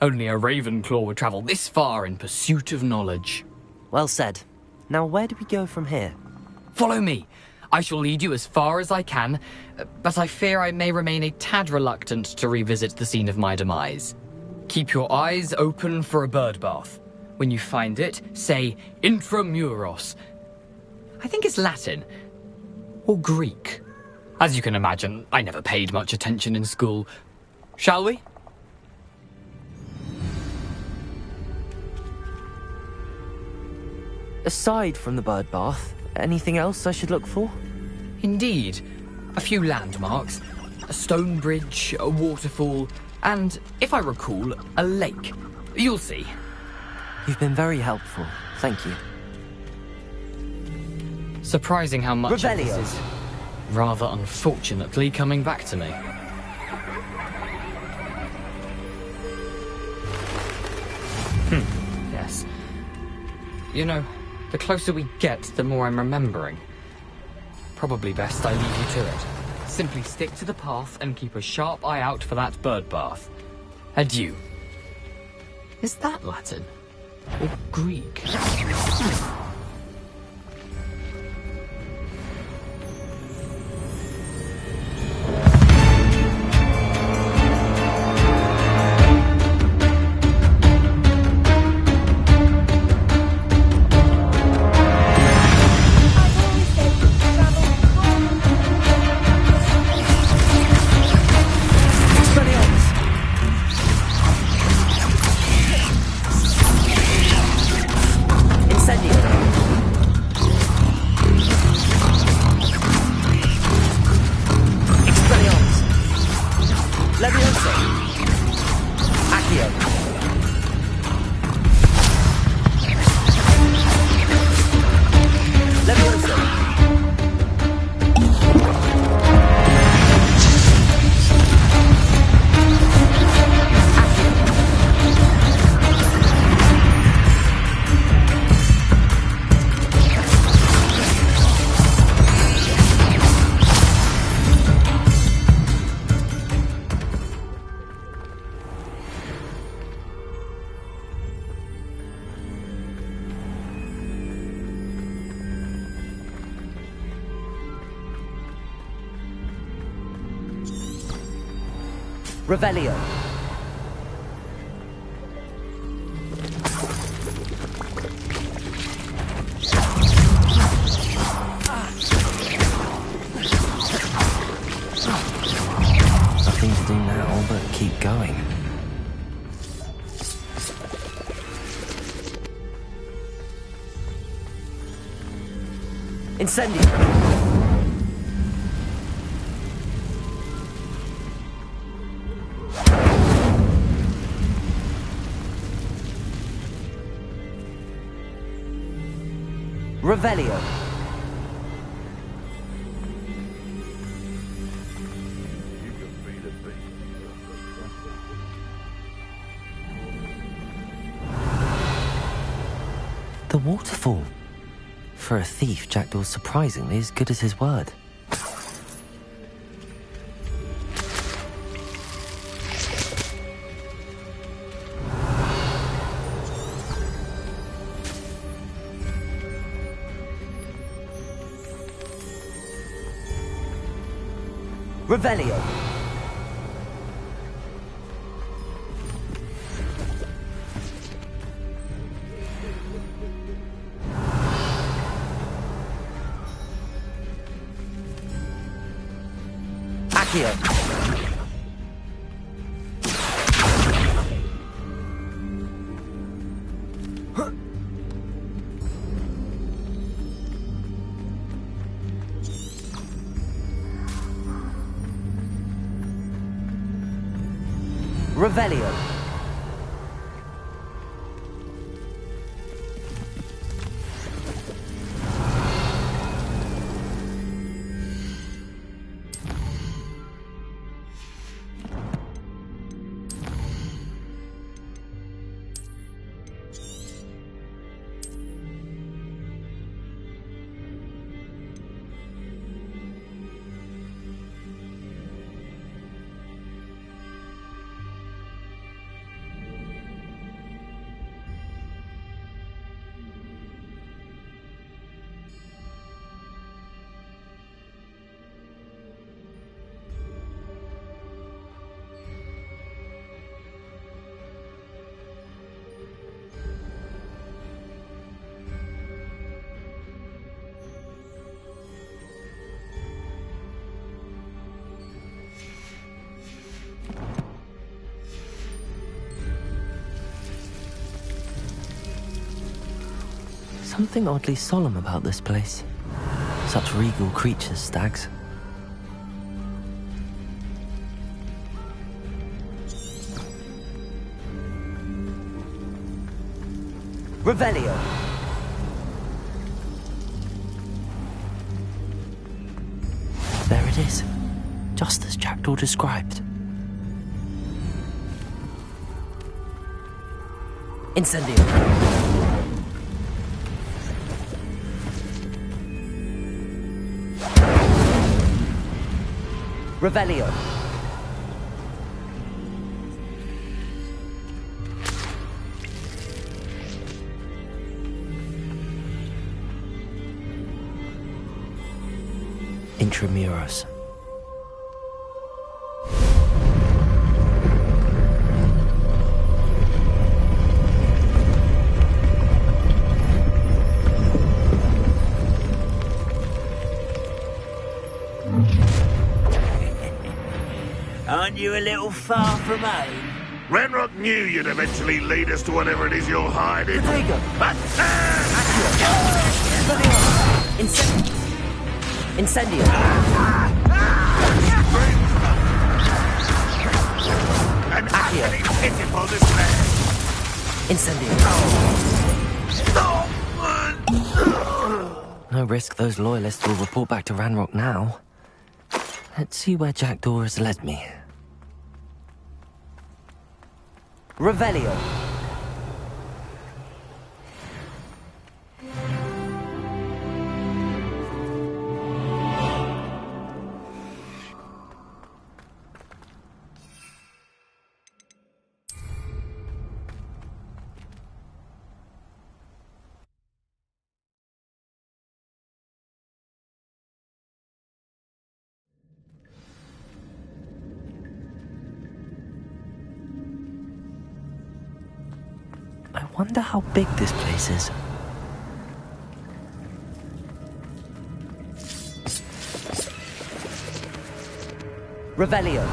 S6: Only a Ravenclaw would travel this far in pursuit of knowledge.
S1: Well said. Now where do we go from here?
S6: Follow me. I shall lead you as far as I can, but I fear I may remain a tad reluctant to revisit the scene of my demise. Keep your eyes open for a bird bath. When you find it, say intramuros. I think it's Latin. Or Greek. As you can imagine, I never paid much attention in school. Shall we?
S1: Aside from the bird bath, anything else I should look for?
S6: Indeed. A few landmarks. A stone bridge, a waterfall, and, if I recall, a lake. You'll see.
S1: You've been very helpful. Thank you.
S6: Surprising how much of
S1: Revelio.
S6: this is, rather unfortunately, coming back to me. Yes. You know, the closer we get, the more I'm remembering. Probably best I leave you to it. Simply stick to the path and keep a sharp eye out for that bird bath. Adieu. Is that Latin? Or Greek?
S1: Incendio. Revelio. Nothing to do now but keep going. Incendio. Revelio. The waterfall. For a thief, Jackdaw's surprisingly as good as his word. Revelio. Accio. Revelio. Something oddly solemn about this place. Such regal creatures, stags. Revelio. There it is, just as Jackdaw described. Incendio. Revelio. Intramuros.
S16: Aren't you a little far from home?
S17: Ranrock knew you'd eventually lead us to whatever it is you're hiding.
S1: Potato.
S17: But
S1: Incendio.
S17: An utterly pitiful display.
S1: Incendio. No risk those loyalists will report back to Ranrock now. Let's see where Jackdaw has led me. Revelio. wonder how big this place is. Revelio.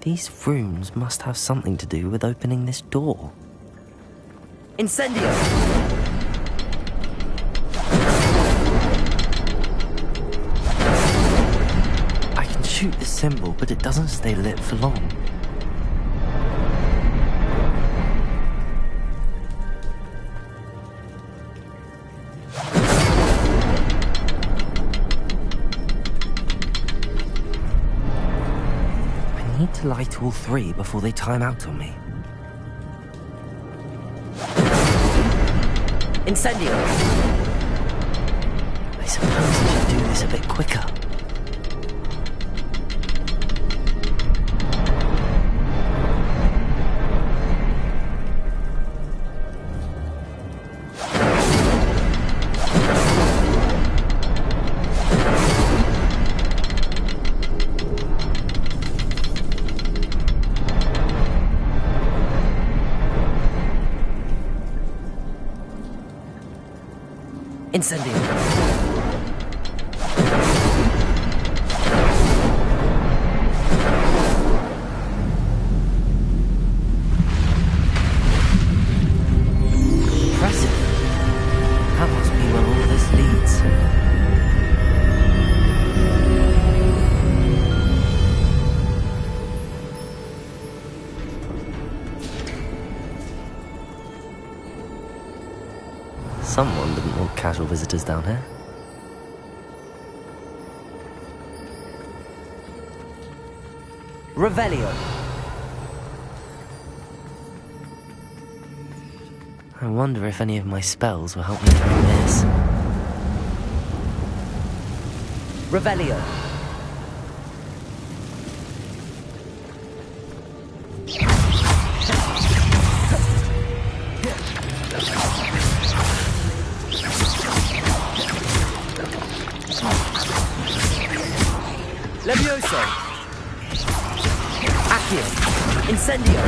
S1: These runes must have something to do with opening this door. Incendio! I can shoot this symbol, but it doesn't stay lit for long. I need to light all three before they time out on me. Incendio! I suppose I should do this a bit quicker. Incendio. Impressive. That must be where all this leads. Someone didn't want casual visitors down here. Revelio. I wonder if any of my spells will help me through this. Revelio. Levioso! Accio! Incendio!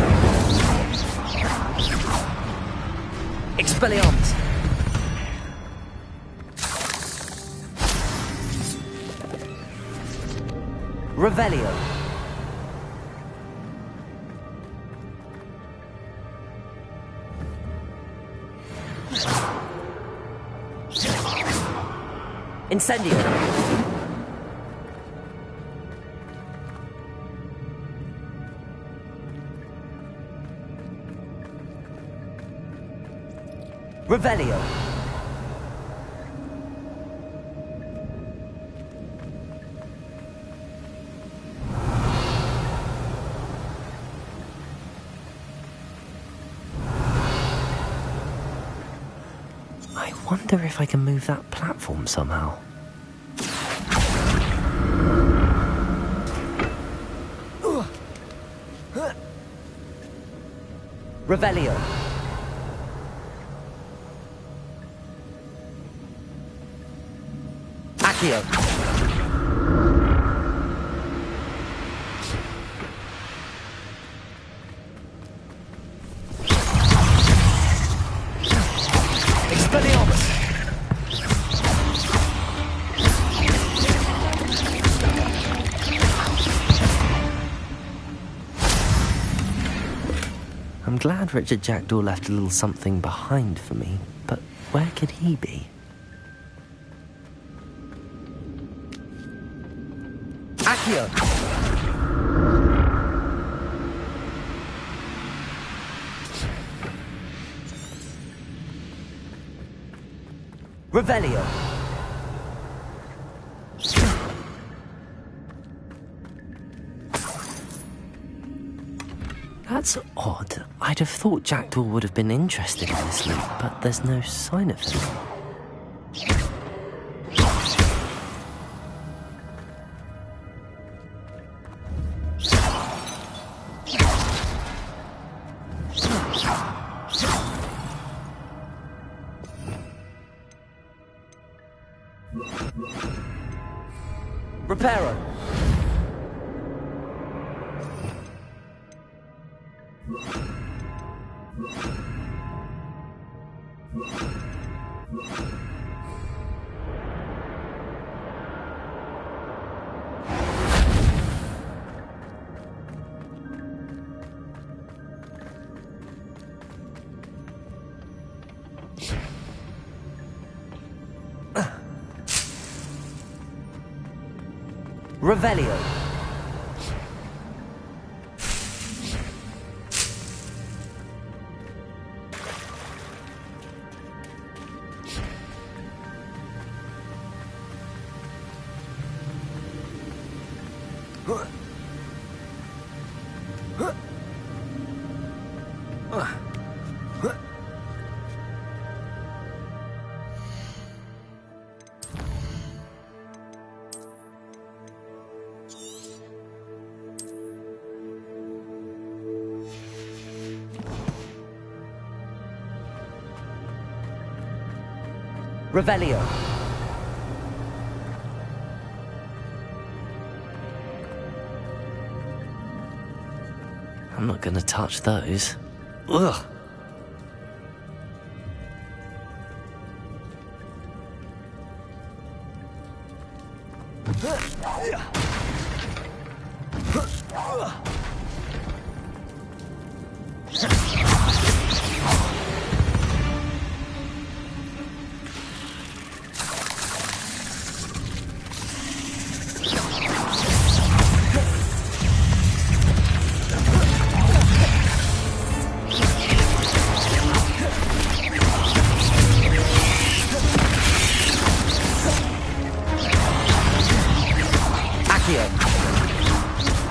S1: Expelliarmus! Revelio! Incendio! Revelio. I wonder if I can move that platform somehow. Revelio. Accio. Expelliarmus. I'm glad Richard Jackdaw left a little something behind for me, but where could he be? Accio! Revelio! That's odd. I'd have thought Jackdaw would have been interested in this loot, but there's no sign of him.
S5: Reparo. Revelio. Revelio.
S1: I'm not gonna touch those. Ugh.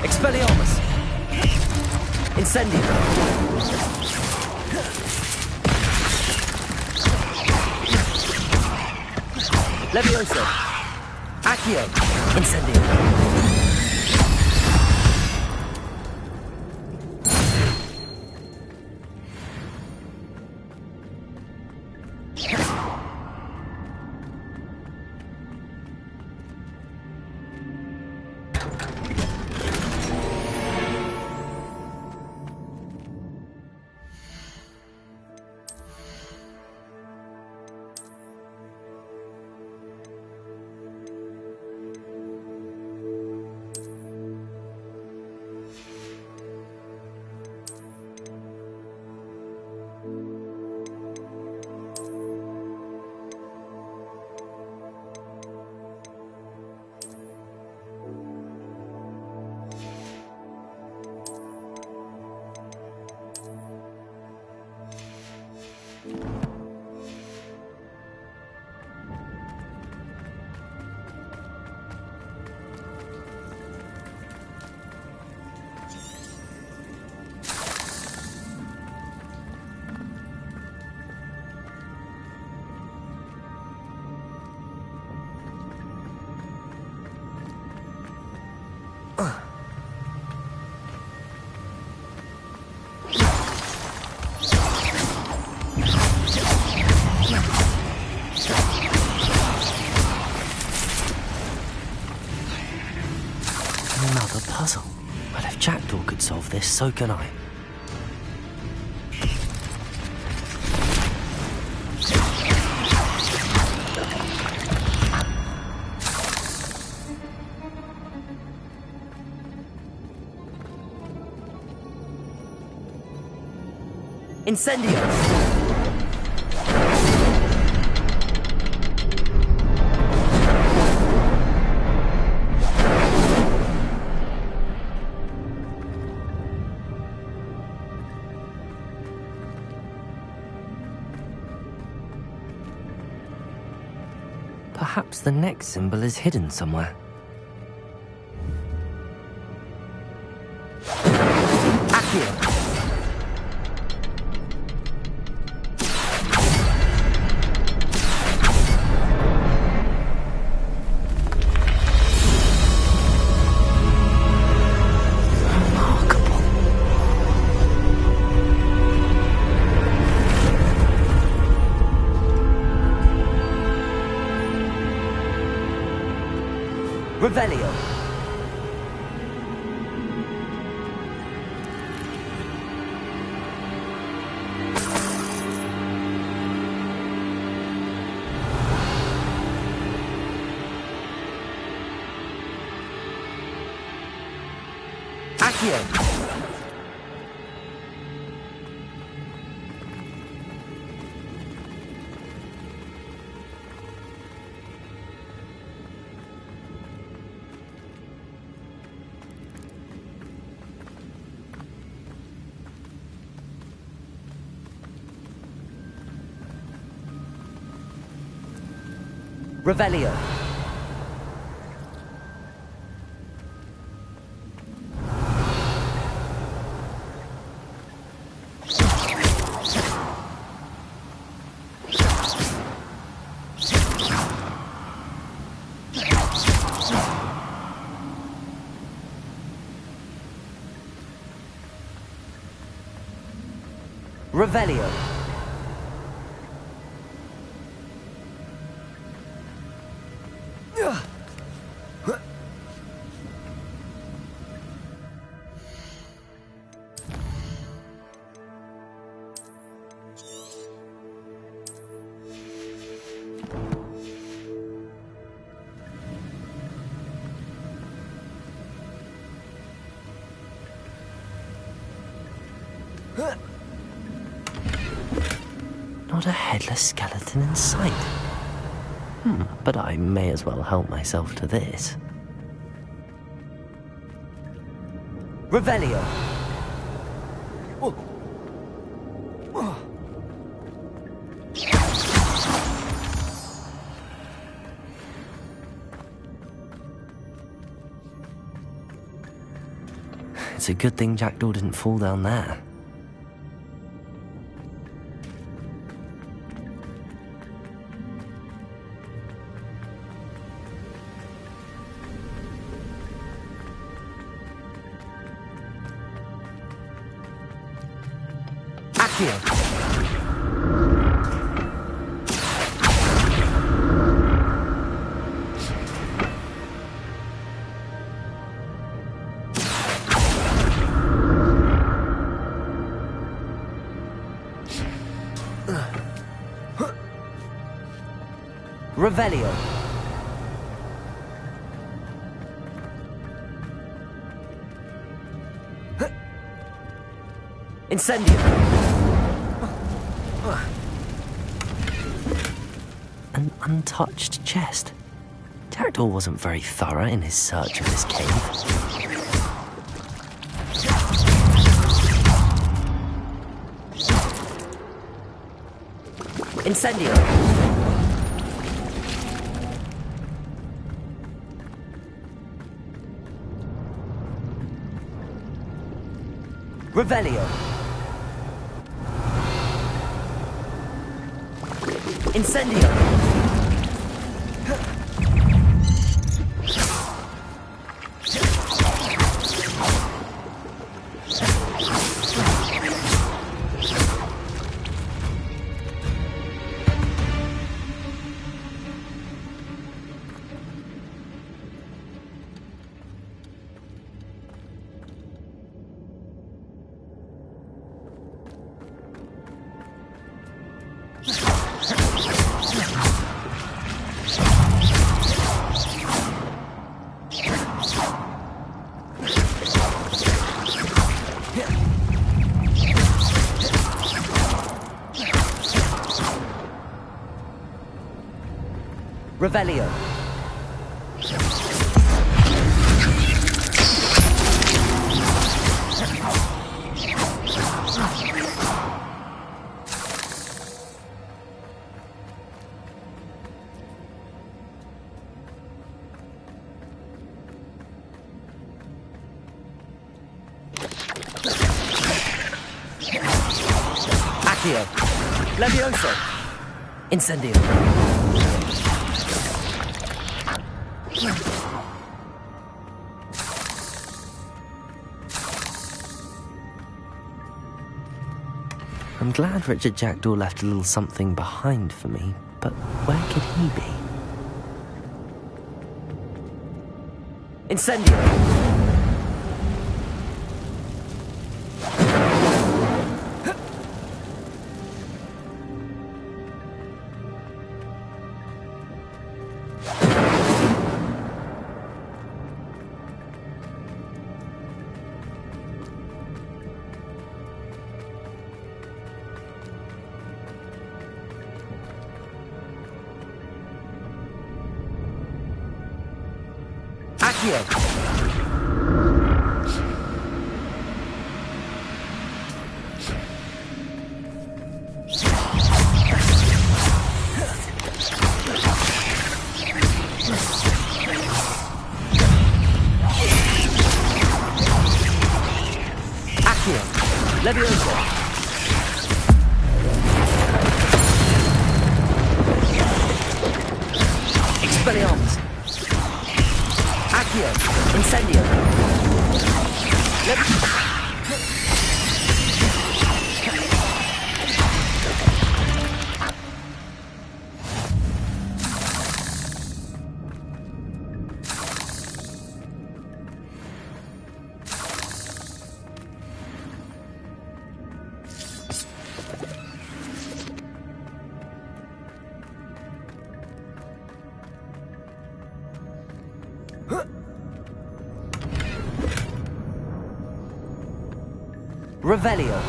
S5: Expelliarmus! Incendio! Levioso! Accio! Incendio!
S1: Another puzzle. But if Jackdaw could solve this, so can I.
S5: Incendio!
S1: Perhaps the next symbol is hidden somewhere.
S5: Accio!
S1: Revelio. Accio. Revelio. Revelio. Not a headless skeleton in sight. But I may as well help myself to this. Revelio. It's a good thing Jackdaw didn't fall down there. Accio. Revelio. Incendio. An untouched chest. Jackdaw wasn't very thorough in his search of this cave. Incendio. Revelio. Incendio. Revelio. Accio. Levioso. Incendio. I'm glad Richard Jackdaw left a little something behind for me, but where could he be? Incendio! Accio! Accio! Leviosa! Expelliarmus! Accio! Incendio! Revelio.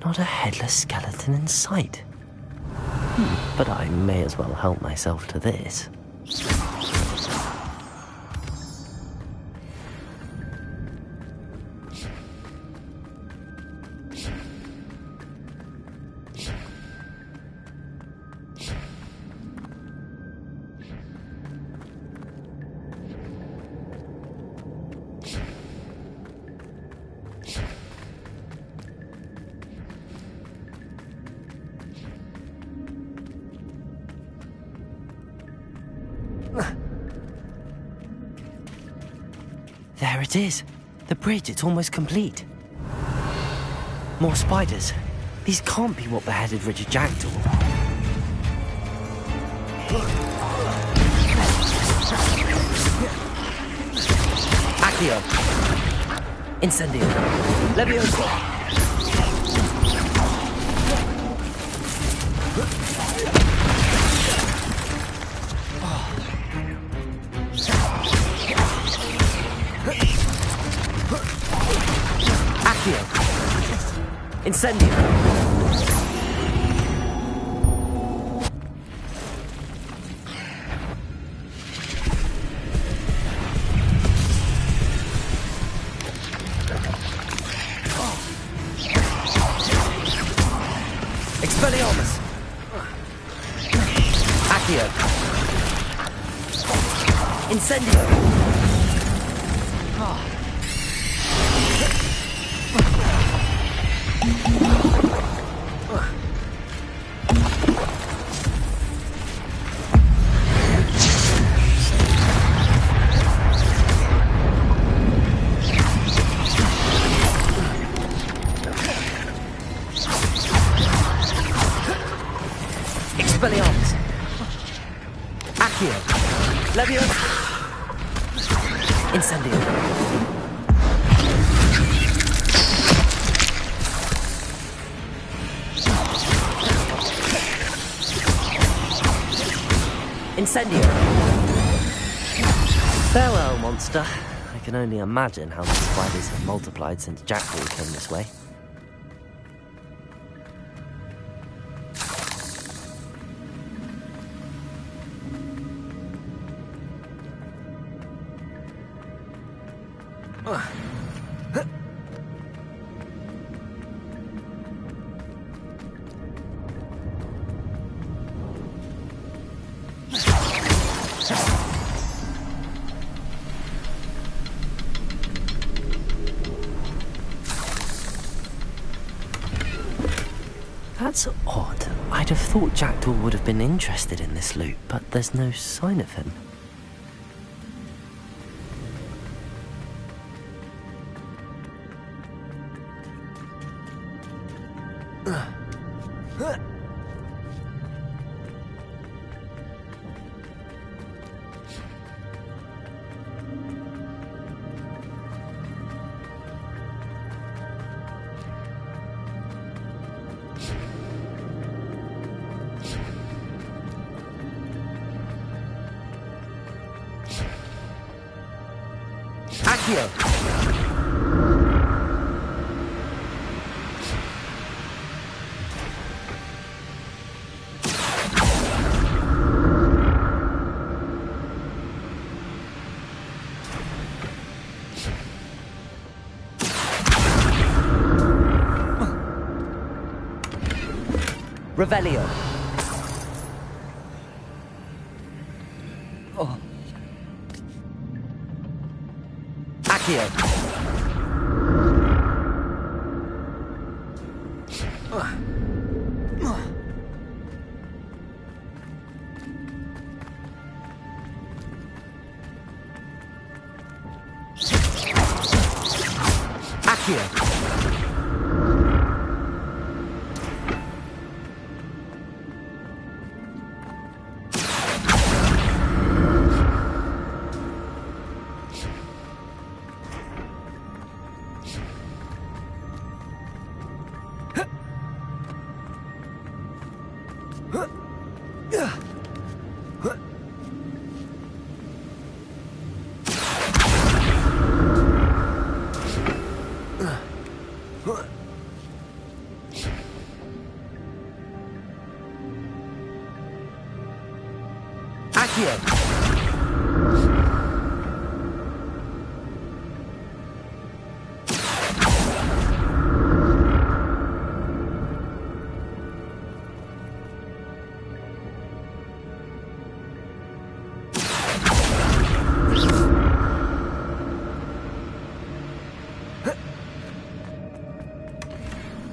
S1: Not a headless skeleton in sight. But I may as well help myself to this. There it is. The bridge, it's almost complete. More spiders. These can't be what beheaded Richard Jackdaw. Accio. Incendio. Leviosa. Incendio! Expelliarmus! Accio! Incendio! Expelliarmus! Accio! Leviosa! Incendio! Incendio! Farewell, monster. I can only imagine how the spiders have multiplied since Jackdaw came this way. That's odd. I'd have thought Jackdaw would have been interested in this loot, but there's no sign of him. Accio! Revelio. Oh. Accio. Accio.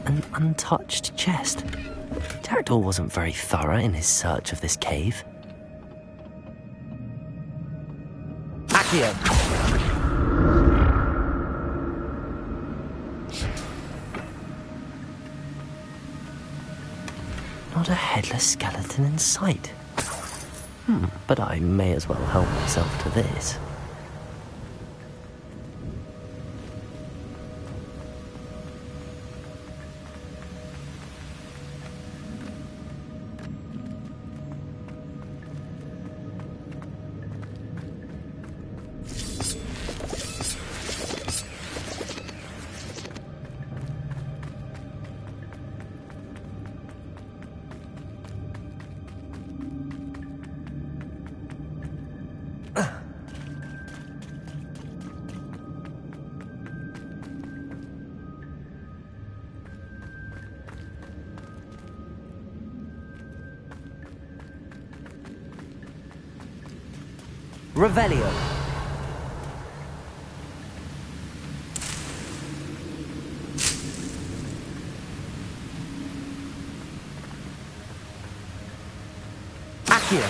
S1: An untouched chest. Jackdaw wasn't very thorough in his search of this cave. Accio! Not a headless skeleton in sight. But I may as well help myself to this. Revelio. Accio.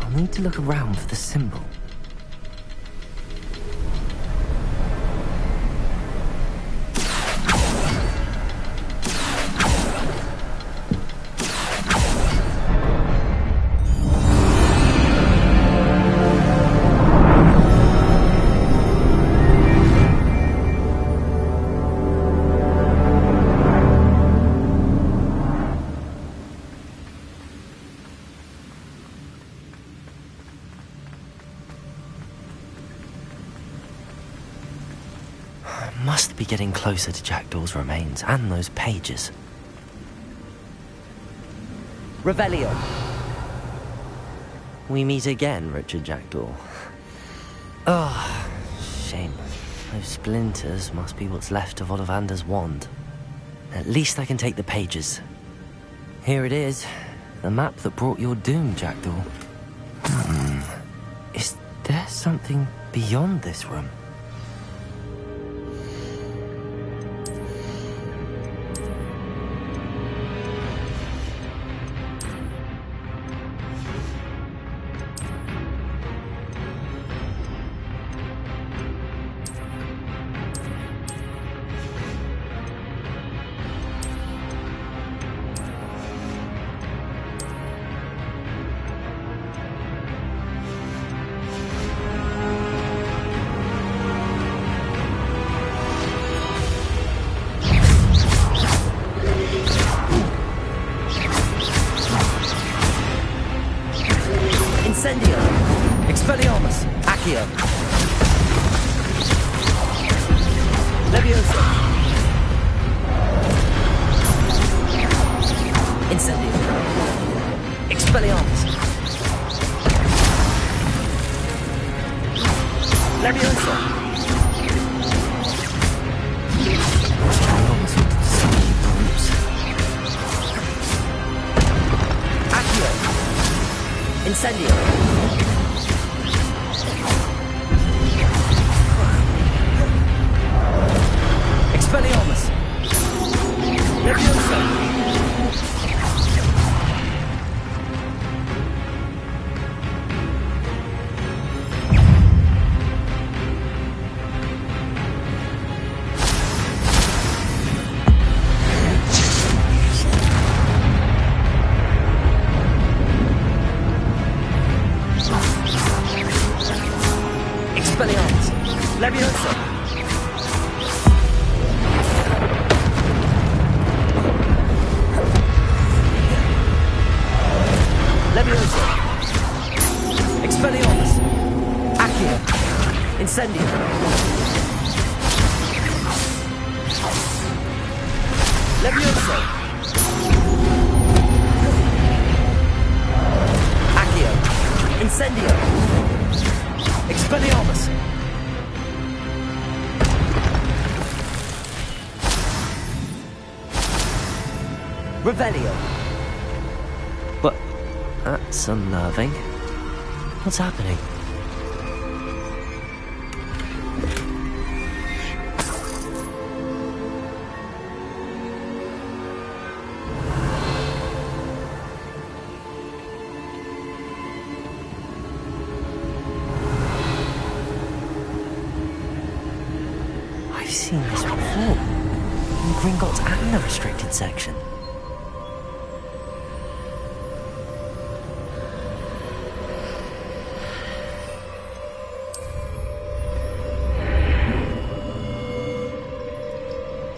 S1: I'll need to look around for the symbol. Must be getting closer to Jackdaw's remains and those pages. Revelio. We meet again, Richard Jackdaw. Oh, shame. Those splinters must be what's left of Ollivander's wand. At least I can take the pages. Here it is. The map that brought your doom, Jackdaw. Is there something beyond this room? Accio. Leviosa. Incendio. Expelliarmus. Leviosa. Accio. Incendio. Expelliarmus. Leviosa. Expelliarmus. Leviosa. Leviosa. Expelliarmus. Accio. Incendio. Leviosa. Accio. Incendio. Expelliarmus. Revelio. What? That's unnerving. What's happening? I've seen this before. In Gringotts and the restricted section.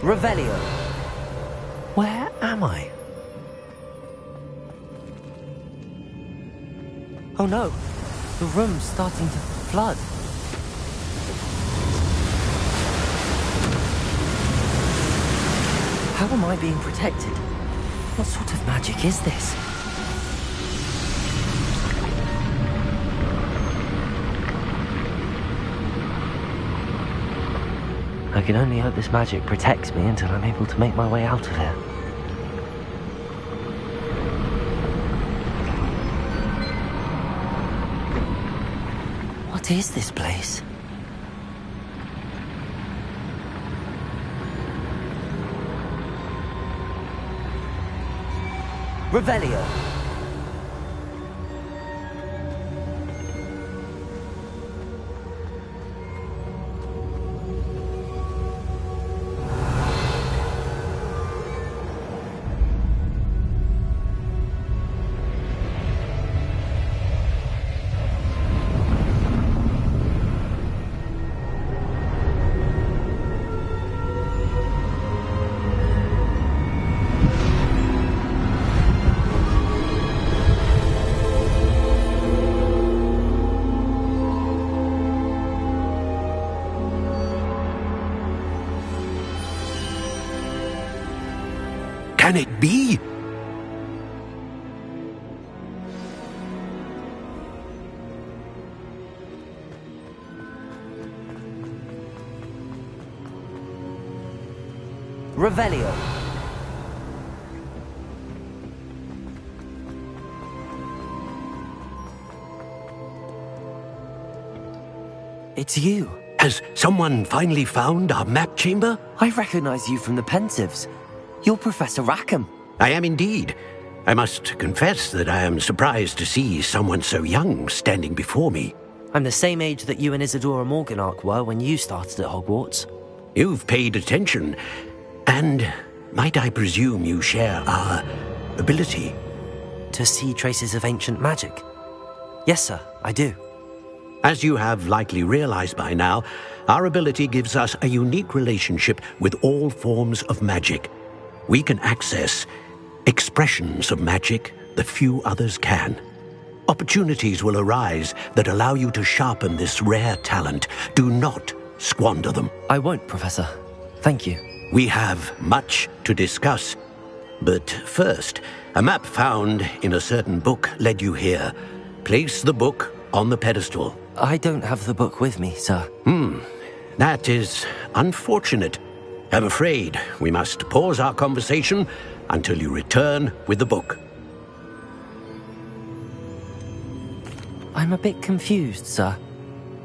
S1: Revelio. Where am I? Oh no, the room's starting to flood. How am I being protected? What sort of magic is this? I can only hope this magic protects me until I'm able to make my way out of here. What is this place? Revelio.
S9: Can it be?
S1: Revelio. It's you.
S9: Has someone finally found our map chamber?
S1: I recognize you from the Pensives. You're Professor Rackham.
S9: I am indeed. I must confess that I am surprised to see someone so young standing before me.
S1: I'm the same age that you and Isadora Morganach were when you started at Hogwarts.
S9: You've paid attention, and might I presume you share our ability?
S1: To see traces of ancient magic? Yes, sir, I do.
S9: As you have likely realized by now, our ability gives us a unique relationship with all forms of magic. We can access expressions of magic that few others can. Opportunities will arise that allow you to sharpen this rare talent. Do not squander them.
S1: I won't, Professor. Thank you.
S9: We have much to discuss. But first, a map found in a certain book led you here. Place the book on the pedestal.
S1: I don't have the book with me, sir.
S9: That is unfortunate. I'm afraid we must pause our conversation until you return with the book.
S1: I'm a bit confused, sir.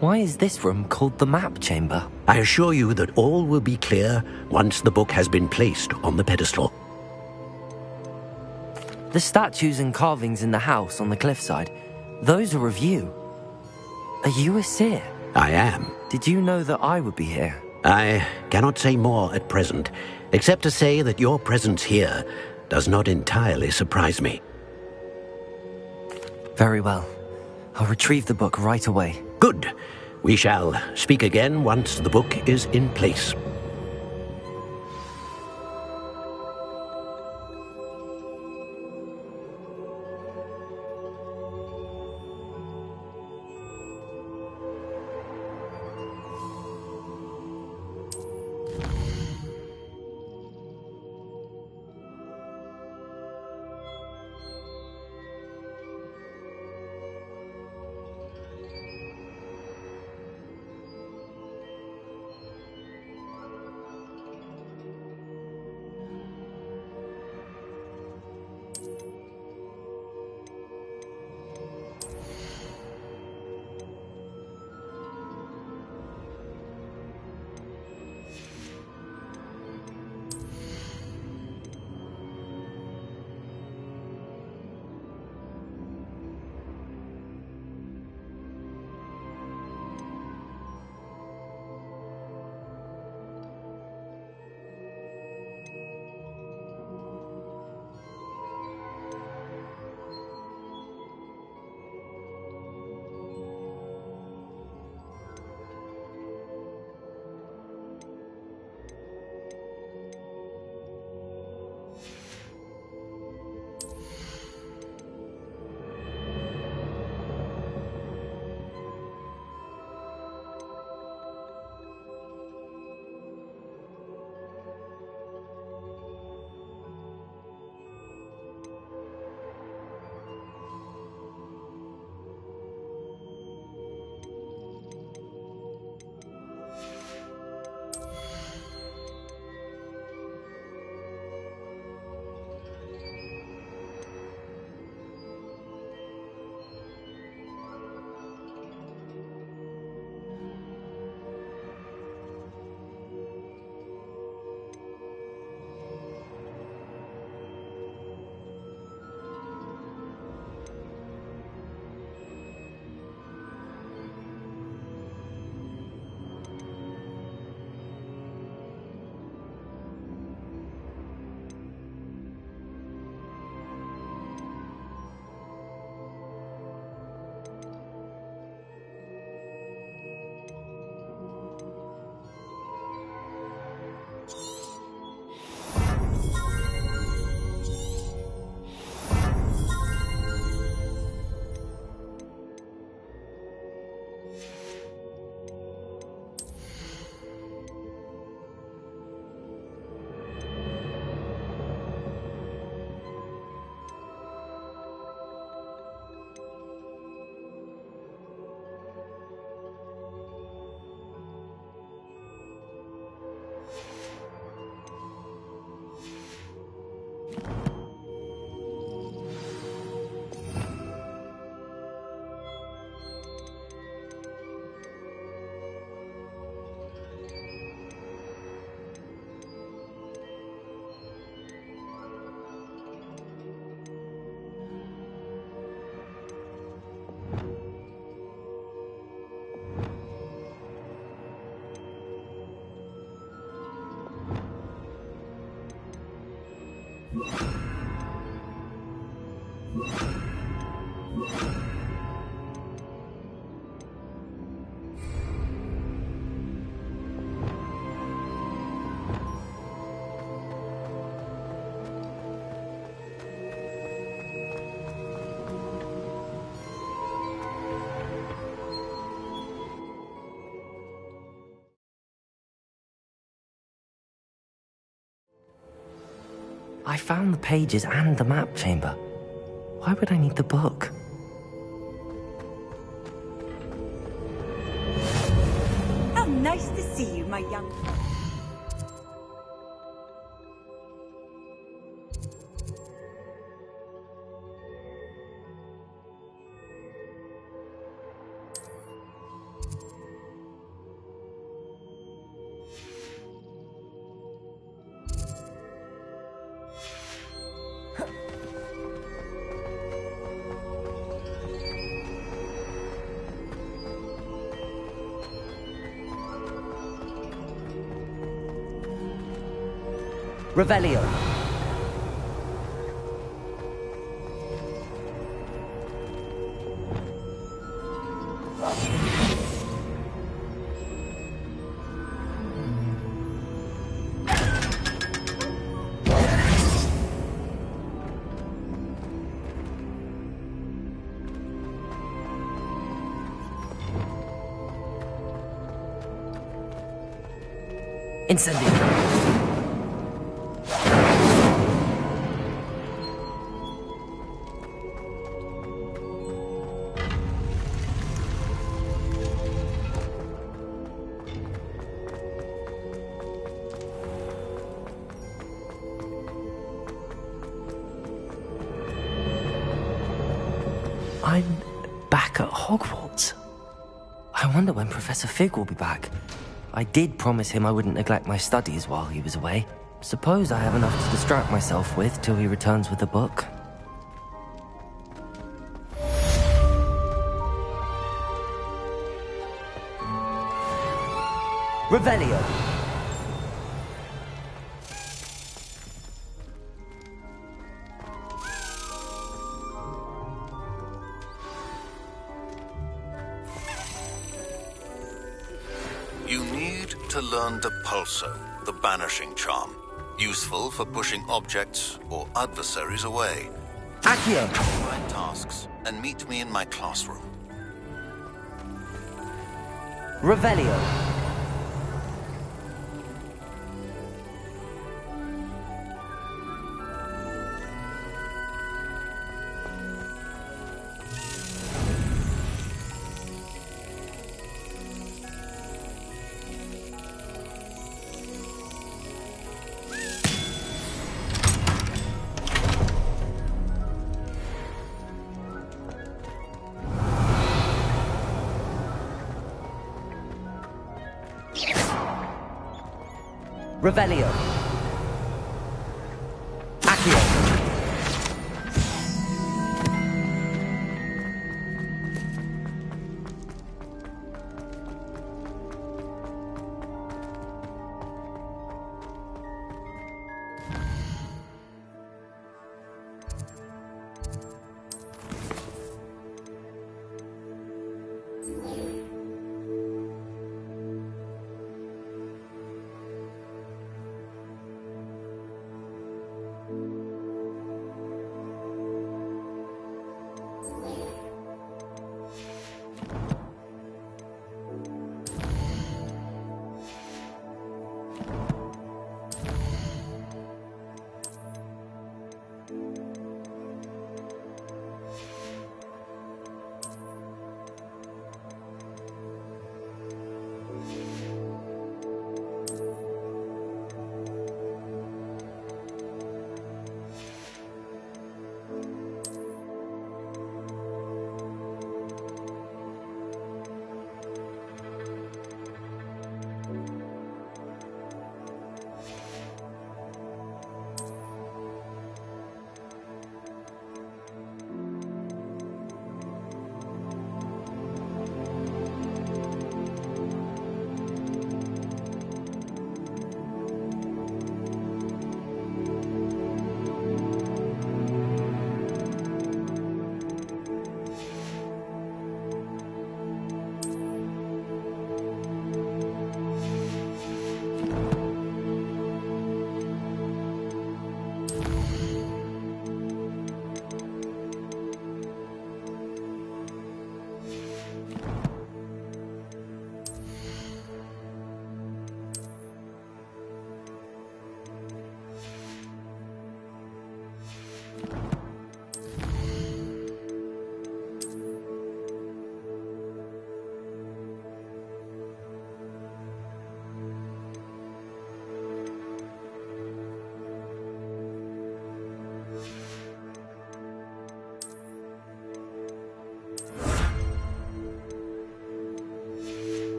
S1: Why is this room called the map chamber?
S9: I assure you that all will be clear once the book has been placed on the pedestal.
S1: The statues and carvings in the house on the cliffside, those are of you. Are you a seer?
S9: I am.
S1: Did you know that I would be here?
S9: I cannot say more at present, except to say that your presence here does not entirely surprise me.
S1: Very well. I'll retrieve the book right away.
S9: Good. We shall speak again once the book is in place.
S1: I found the pages and the map chamber. Why would I need the book?
S12: How nice to see you, my young...
S1: Revelio. Incendio. I'm back at Hogwarts. I wonder when Professor Fig will be back. I did promise him I wouldn't neglect my studies while he was away. Suppose I have enough to distract myself with till he returns with the book. Revelio.
S4: You need to learn Depulso, the banishing charm. Useful for pushing objects or adversaries away.
S1: Accio.
S4: Find tasks and meet me in my classroom.
S1: Revelio. Revelio. Accio.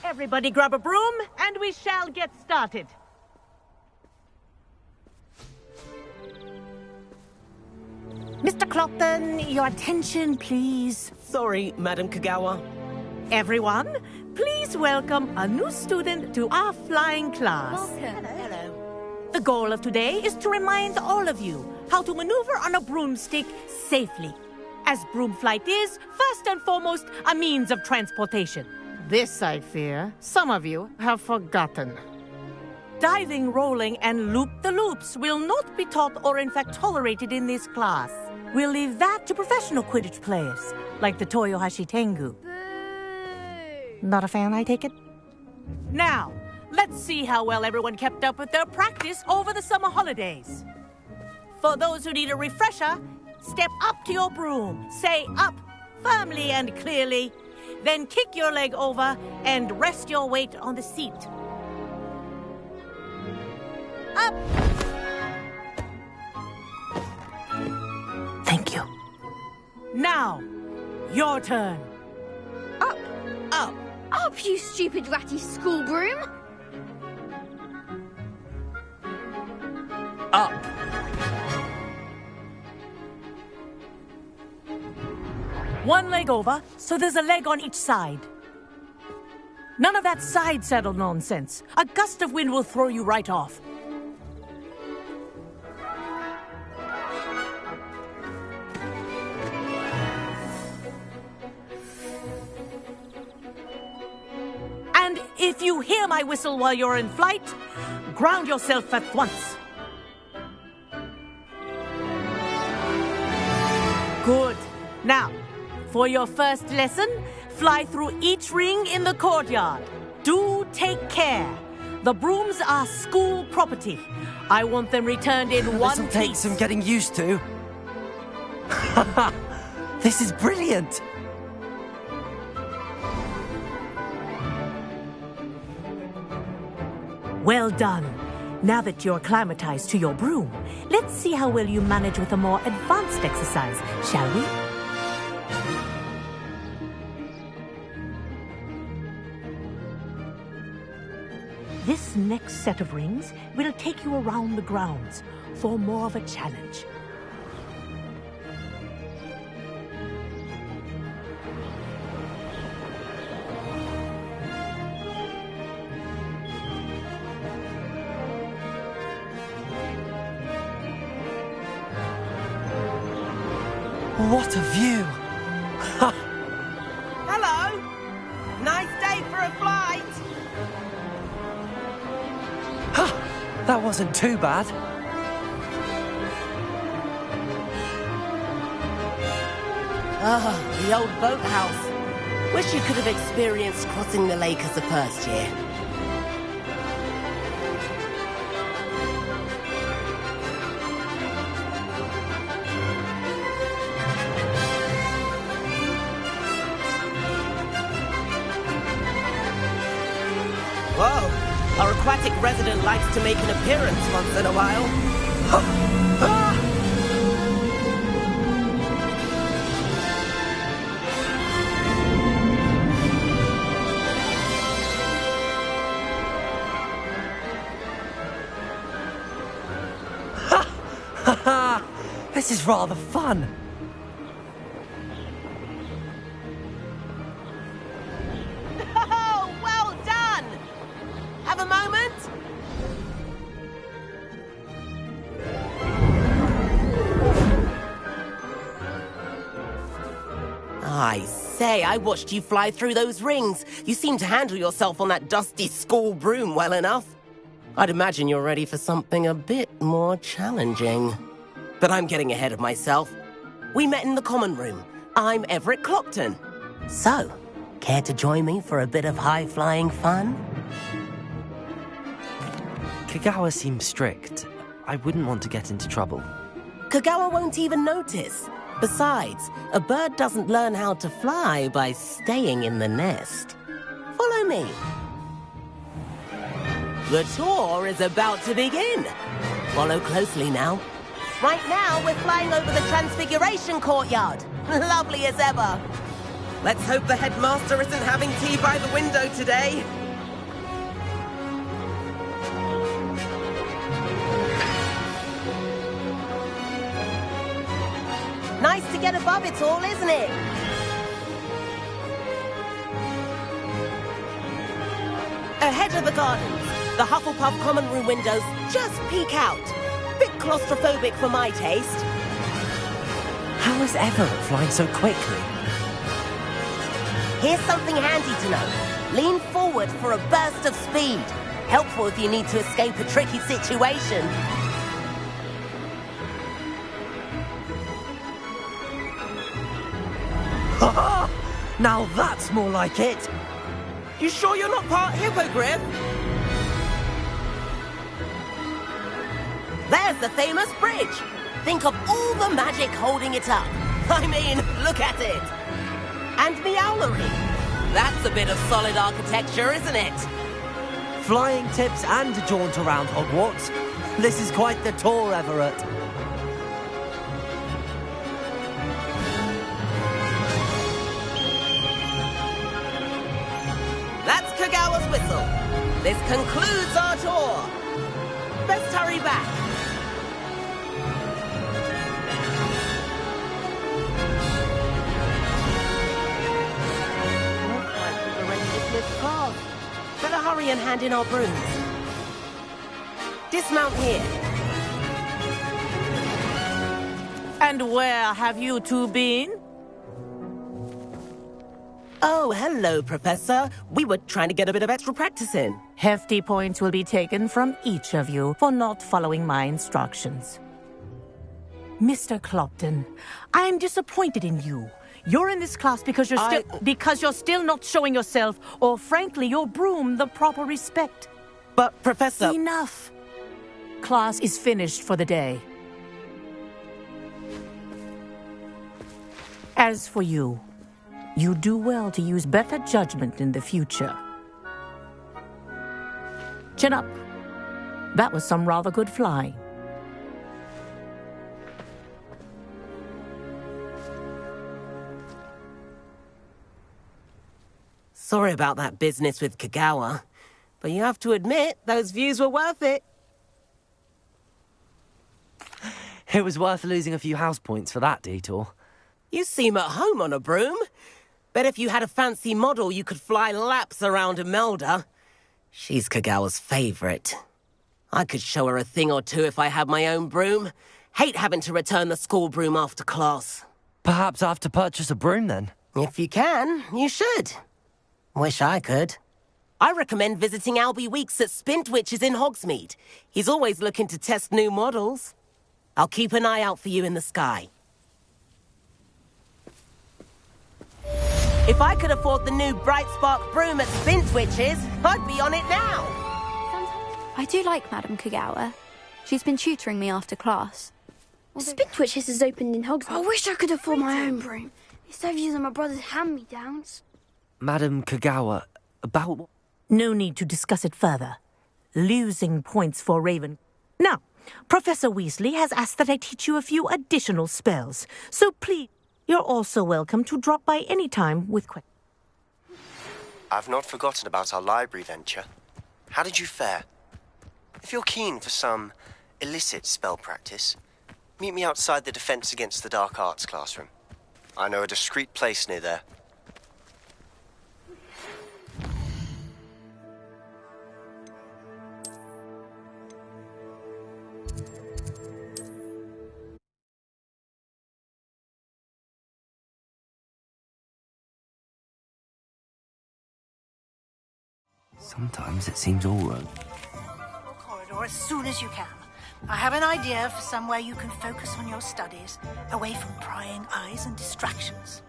S18: Everybody grab a broom, and we shall get started. Mr. Clopton, your attention, please.
S15: Sorry, Madam Kagawa.
S18: Everyone, please welcome a new student to our flying class.
S11: Welcome.
S18: Hello. The goal of today is to remind all of you how to maneuver on a broomstick safely, as broom flight is, first and foremost, a means of transportation. This, I fear, some of you have forgotten. Diving, rolling, and loop-the-loops will not be taught or in fact tolerated in this class. We'll leave that to professional Quidditch players, like the Toyohashi Tengu. Not a fan, I take it? Now, let's see how well everyone kept up with their practice over the summer holidays. For those who need a refresher, step up to your broom, say up, firmly and clearly, then kick your leg over and rest your weight on the seat. Up! Thank you. Now, your turn.
S11: Up.
S18: Up.
S11: Up, you stupid ratty school broom.
S15: Up.
S18: One leg over, so there's a leg on each side. None of that side saddle nonsense. A gust of wind will throw you right off. And if you hear my whistle while you're in flight, ground yourself at once. Good. Now, for your first lesson, fly through each ring in the courtyard. Do take care. The brooms are school property. I want them returned in one
S1: This'll take some getting used to. This is brilliant.
S18: Well done. Now that you're acclimatized to your broom, let's see how well you manage with a more advanced exercise, shall we? This next set of rings will take you around the grounds for more of a challenge.
S1: What a view!
S15: Hello! Nice day for a flight!
S1: That wasn't too bad.
S15: Ah, the old boathouse. Wish you could have experienced crossing the lake as a first year. Whoa! Our aquatic resident likes to make an appearance once in a while.
S1: This is rather fun.
S15: Oh, well done! Have a moment? I say, I watched you fly through those rings. You seem to handle yourself on that dusty school broom well enough. I'd imagine you're ready for something a bit more challenging. But I'm getting ahead of myself. We met in the common room. I'm Everett Clopton. So, Care to join me for a bit of high-flying fun?
S1: Kagawa seems strict. I wouldn't want to get into trouble.
S15: Kagawa won't even notice. Besides, a bird doesn't learn how to fly by staying in the nest. Follow me. The tour is about to begin. Follow closely now. Right now, we're flying over the Transfiguration Courtyard. Lovely as ever. Let's hope the headmaster isn't having tea by the window today. Nice to get above it all, isn't it? Ahead of the gardens, the Hufflepuff common room windows just peek out. Bit claustrophobic for my taste.
S1: How is Everett flying so quickly?
S15: Here's something handy to know. Lean forward for a burst of speed. Helpful if you need to escape a tricky situation.
S1: Now that's more like it!
S15: You sure you're not part hippogriff? There's the famous bridge. Think of all the magic holding it up. I mean, look at it. And Meowlery. That's a bit of solid architecture, isn't it?
S1: Flying tips and a jaunt around Hogwarts. This is quite the tour, Everett.
S15: That's Kagawa's whistle. This concludes our tour. Best hurry back. Looks like we've already dismissed class. Better hurry and hand in our brooms. Dismount here.
S18: And where have you two been?
S15: Oh, hello, Professor. We were trying to get a bit of extra practice in.
S18: Hefty points will be taken from each of you for not following my instructions. Mr. Clopton, I am disappointed in you. You're in this class because you're still not showing yourself, or frankly, your broom the proper respect.
S15: But, Professor...
S18: Enough. Class is finished for the day. As for you, you do well to use better judgment in the future. Chin up. That was some rather good flying.
S15: Sorry about that business with Kagawa, but you have to admit, those views were worth it.
S1: It was worth losing a few house points for that detour.
S15: You seem at home on a broom. Bet if you had a fancy model, you could fly laps around Imelda. She's Kagawa's favorite. I could show her a thing or two if I had my own broom. Hate having to return the school broom after class.
S1: Perhaps I have to purchase a broom then?
S15: If you can, you should. Wish I could. I recommend visiting Albie Weeks at Spintwitches in Hogsmeade. He's always looking to test new models. I'll keep an eye out for you in the sky. If I could afford the new Bright Spark broom at Spintwitches, I'd be on it now.
S11: I do like Madame Kagawa. She's been tutoring me after class. Spintwitches has opened in Hogsmeade. I wish I could afford my own broom. Instead of using my brother's hand-me-downs.
S1: Madame Kagawa, about...
S18: No need to discuss it further. Losing points for Raven. Now, Professor Weasley has asked that I teach you a few additional spells. So please, you're also welcome to drop by any time with questions.
S19: I've not forgotten about our library venture. How did you fare? If you're keen for some illicit spell practice, meet me outside the Defense Against the Dark Arts classroom. I know a discreet place near there.
S1: Sometimes it seems all wrong.
S20: Corridor as soon as you can. I have an idea for somewhere you can focus on your studies, away from prying eyes and distractions.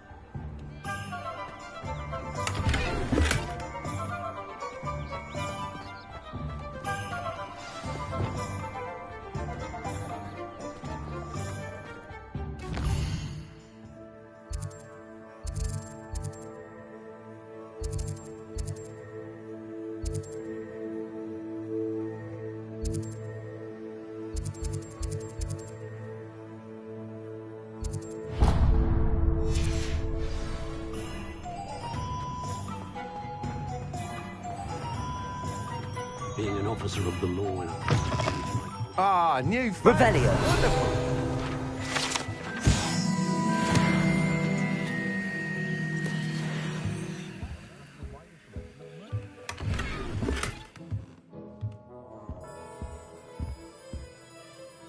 S9: being an officer of the law.
S21: Ah, new
S1: Revelio.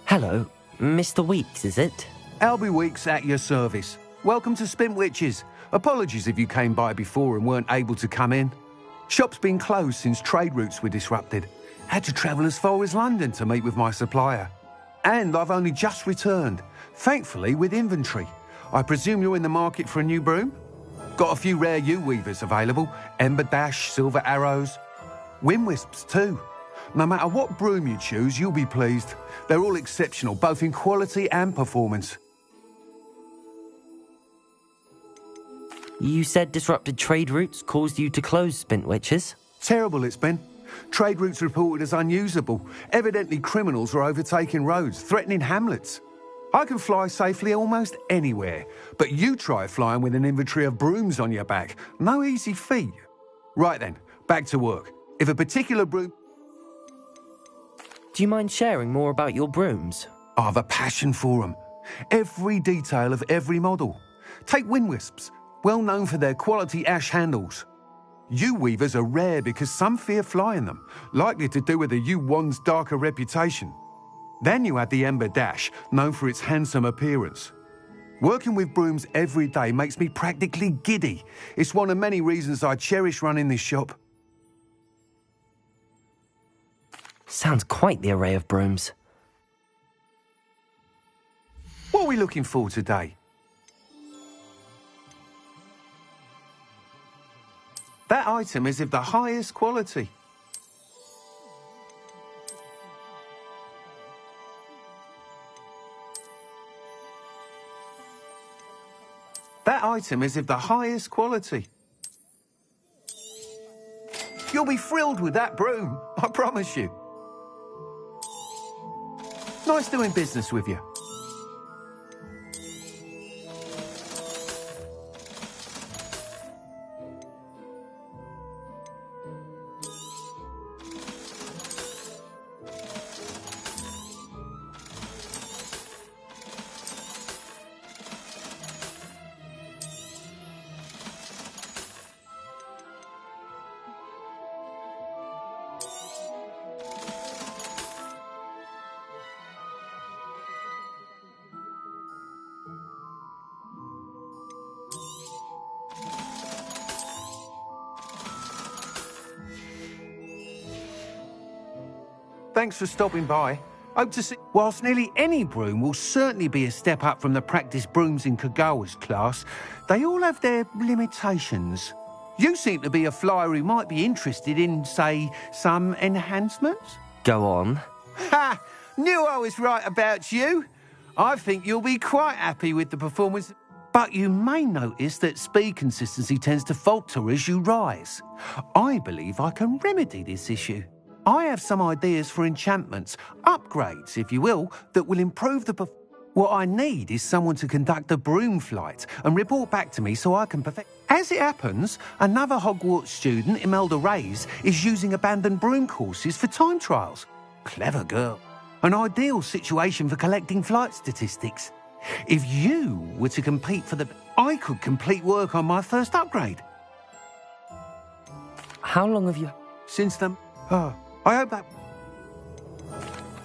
S1: Hello, Mr. Weeks, is it?
S21: Albie Weeks at your service. Welcome to Spintwitches. Apologies if you came by before and weren't able to come in. Shop's been closed since trade routes were disrupted. Had to travel as far as London to meet with my supplier. And I've only just returned, thankfully with inventory. I presume you're in the market for a new broom? Got a few rare U-weavers available. Ember Dash, Silver Arrows. Wind Wisps too. No matter what broom you choose, you'll be pleased. They're all exceptional, both in quality and performance.
S1: You said disrupted trade routes caused you to close Spintwitches?
S21: Terrible it's been. Trade routes reported as unusable. Evidently criminals are overtaking roads, threatening hamlets. I can fly safely almost anywhere, but you try flying with an inventory of brooms on your back. No easy feat. Right then, back to work. If a particular broom...
S1: Do you mind sharing more about your brooms?
S21: I have a passion for them. Every detail of every model. Take Wind Wisps, well known for their quality ash handles. U-weavers are rare because some fear flying them, likely to do with the U-wand's darker reputation. Then you add the Ember Dash, known for its handsome appearance. Working with brooms every day makes me practically giddy. It's one of many reasons I cherish running this shop.
S1: Sounds quite the array of brooms.
S21: What are we looking for today? That item is of the highest quality. That item is of the highest quality. You'll be thrilled with that broom, I promise you. Nice doing business with you. Thanks for stopping by. Hope to see... Whilst nearly any broom will certainly be a step up from the practice brooms in Kagawa's class, they all have their limitations. You seem to be a flyer who might be interested in, say, some enhancements?
S1: Go on.
S21: Ha! Knew I was right about you. I think you'll be quite happy with the performance. But you may notice that speed consistency tends to falter as you rise. I believe I can remedy this issue. I have some ideas for enchantments, upgrades, if you will, that will improve the What I need is someone to conduct a broom flight and report back to me so I can perfect... As it happens, another Hogwarts student, Imelda Reyes, is using abandoned broom courses for time trials. Clever girl. An ideal situation for collecting flight statistics. If you were to compete for the... I could complete work on my first upgrade.
S1: How long have you...
S21: Since the... Oh, I hope that...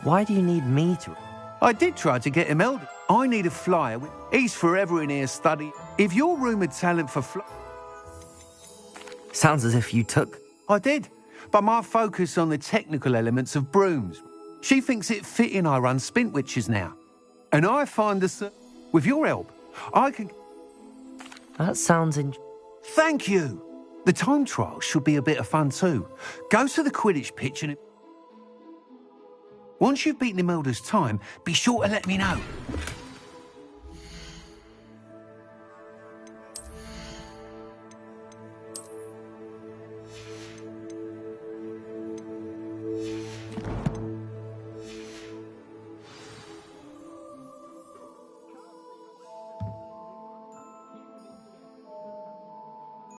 S1: Why do you need me to...
S21: I did try to get Imelda. I need a flyer. He's forever in here studying. If your rumoured talent for
S1: Sounds as if you took...
S21: I did, but my focus on the technical elements of brooms. She thinks it fitting I run Spintwitches now. And I find this... with your help, I can...
S1: That sounds
S21: Thank you. The time trial should be a bit of fun too. Go to the Quidditch pitch and... Once you've beaten Imelda's time, be sure to let me know.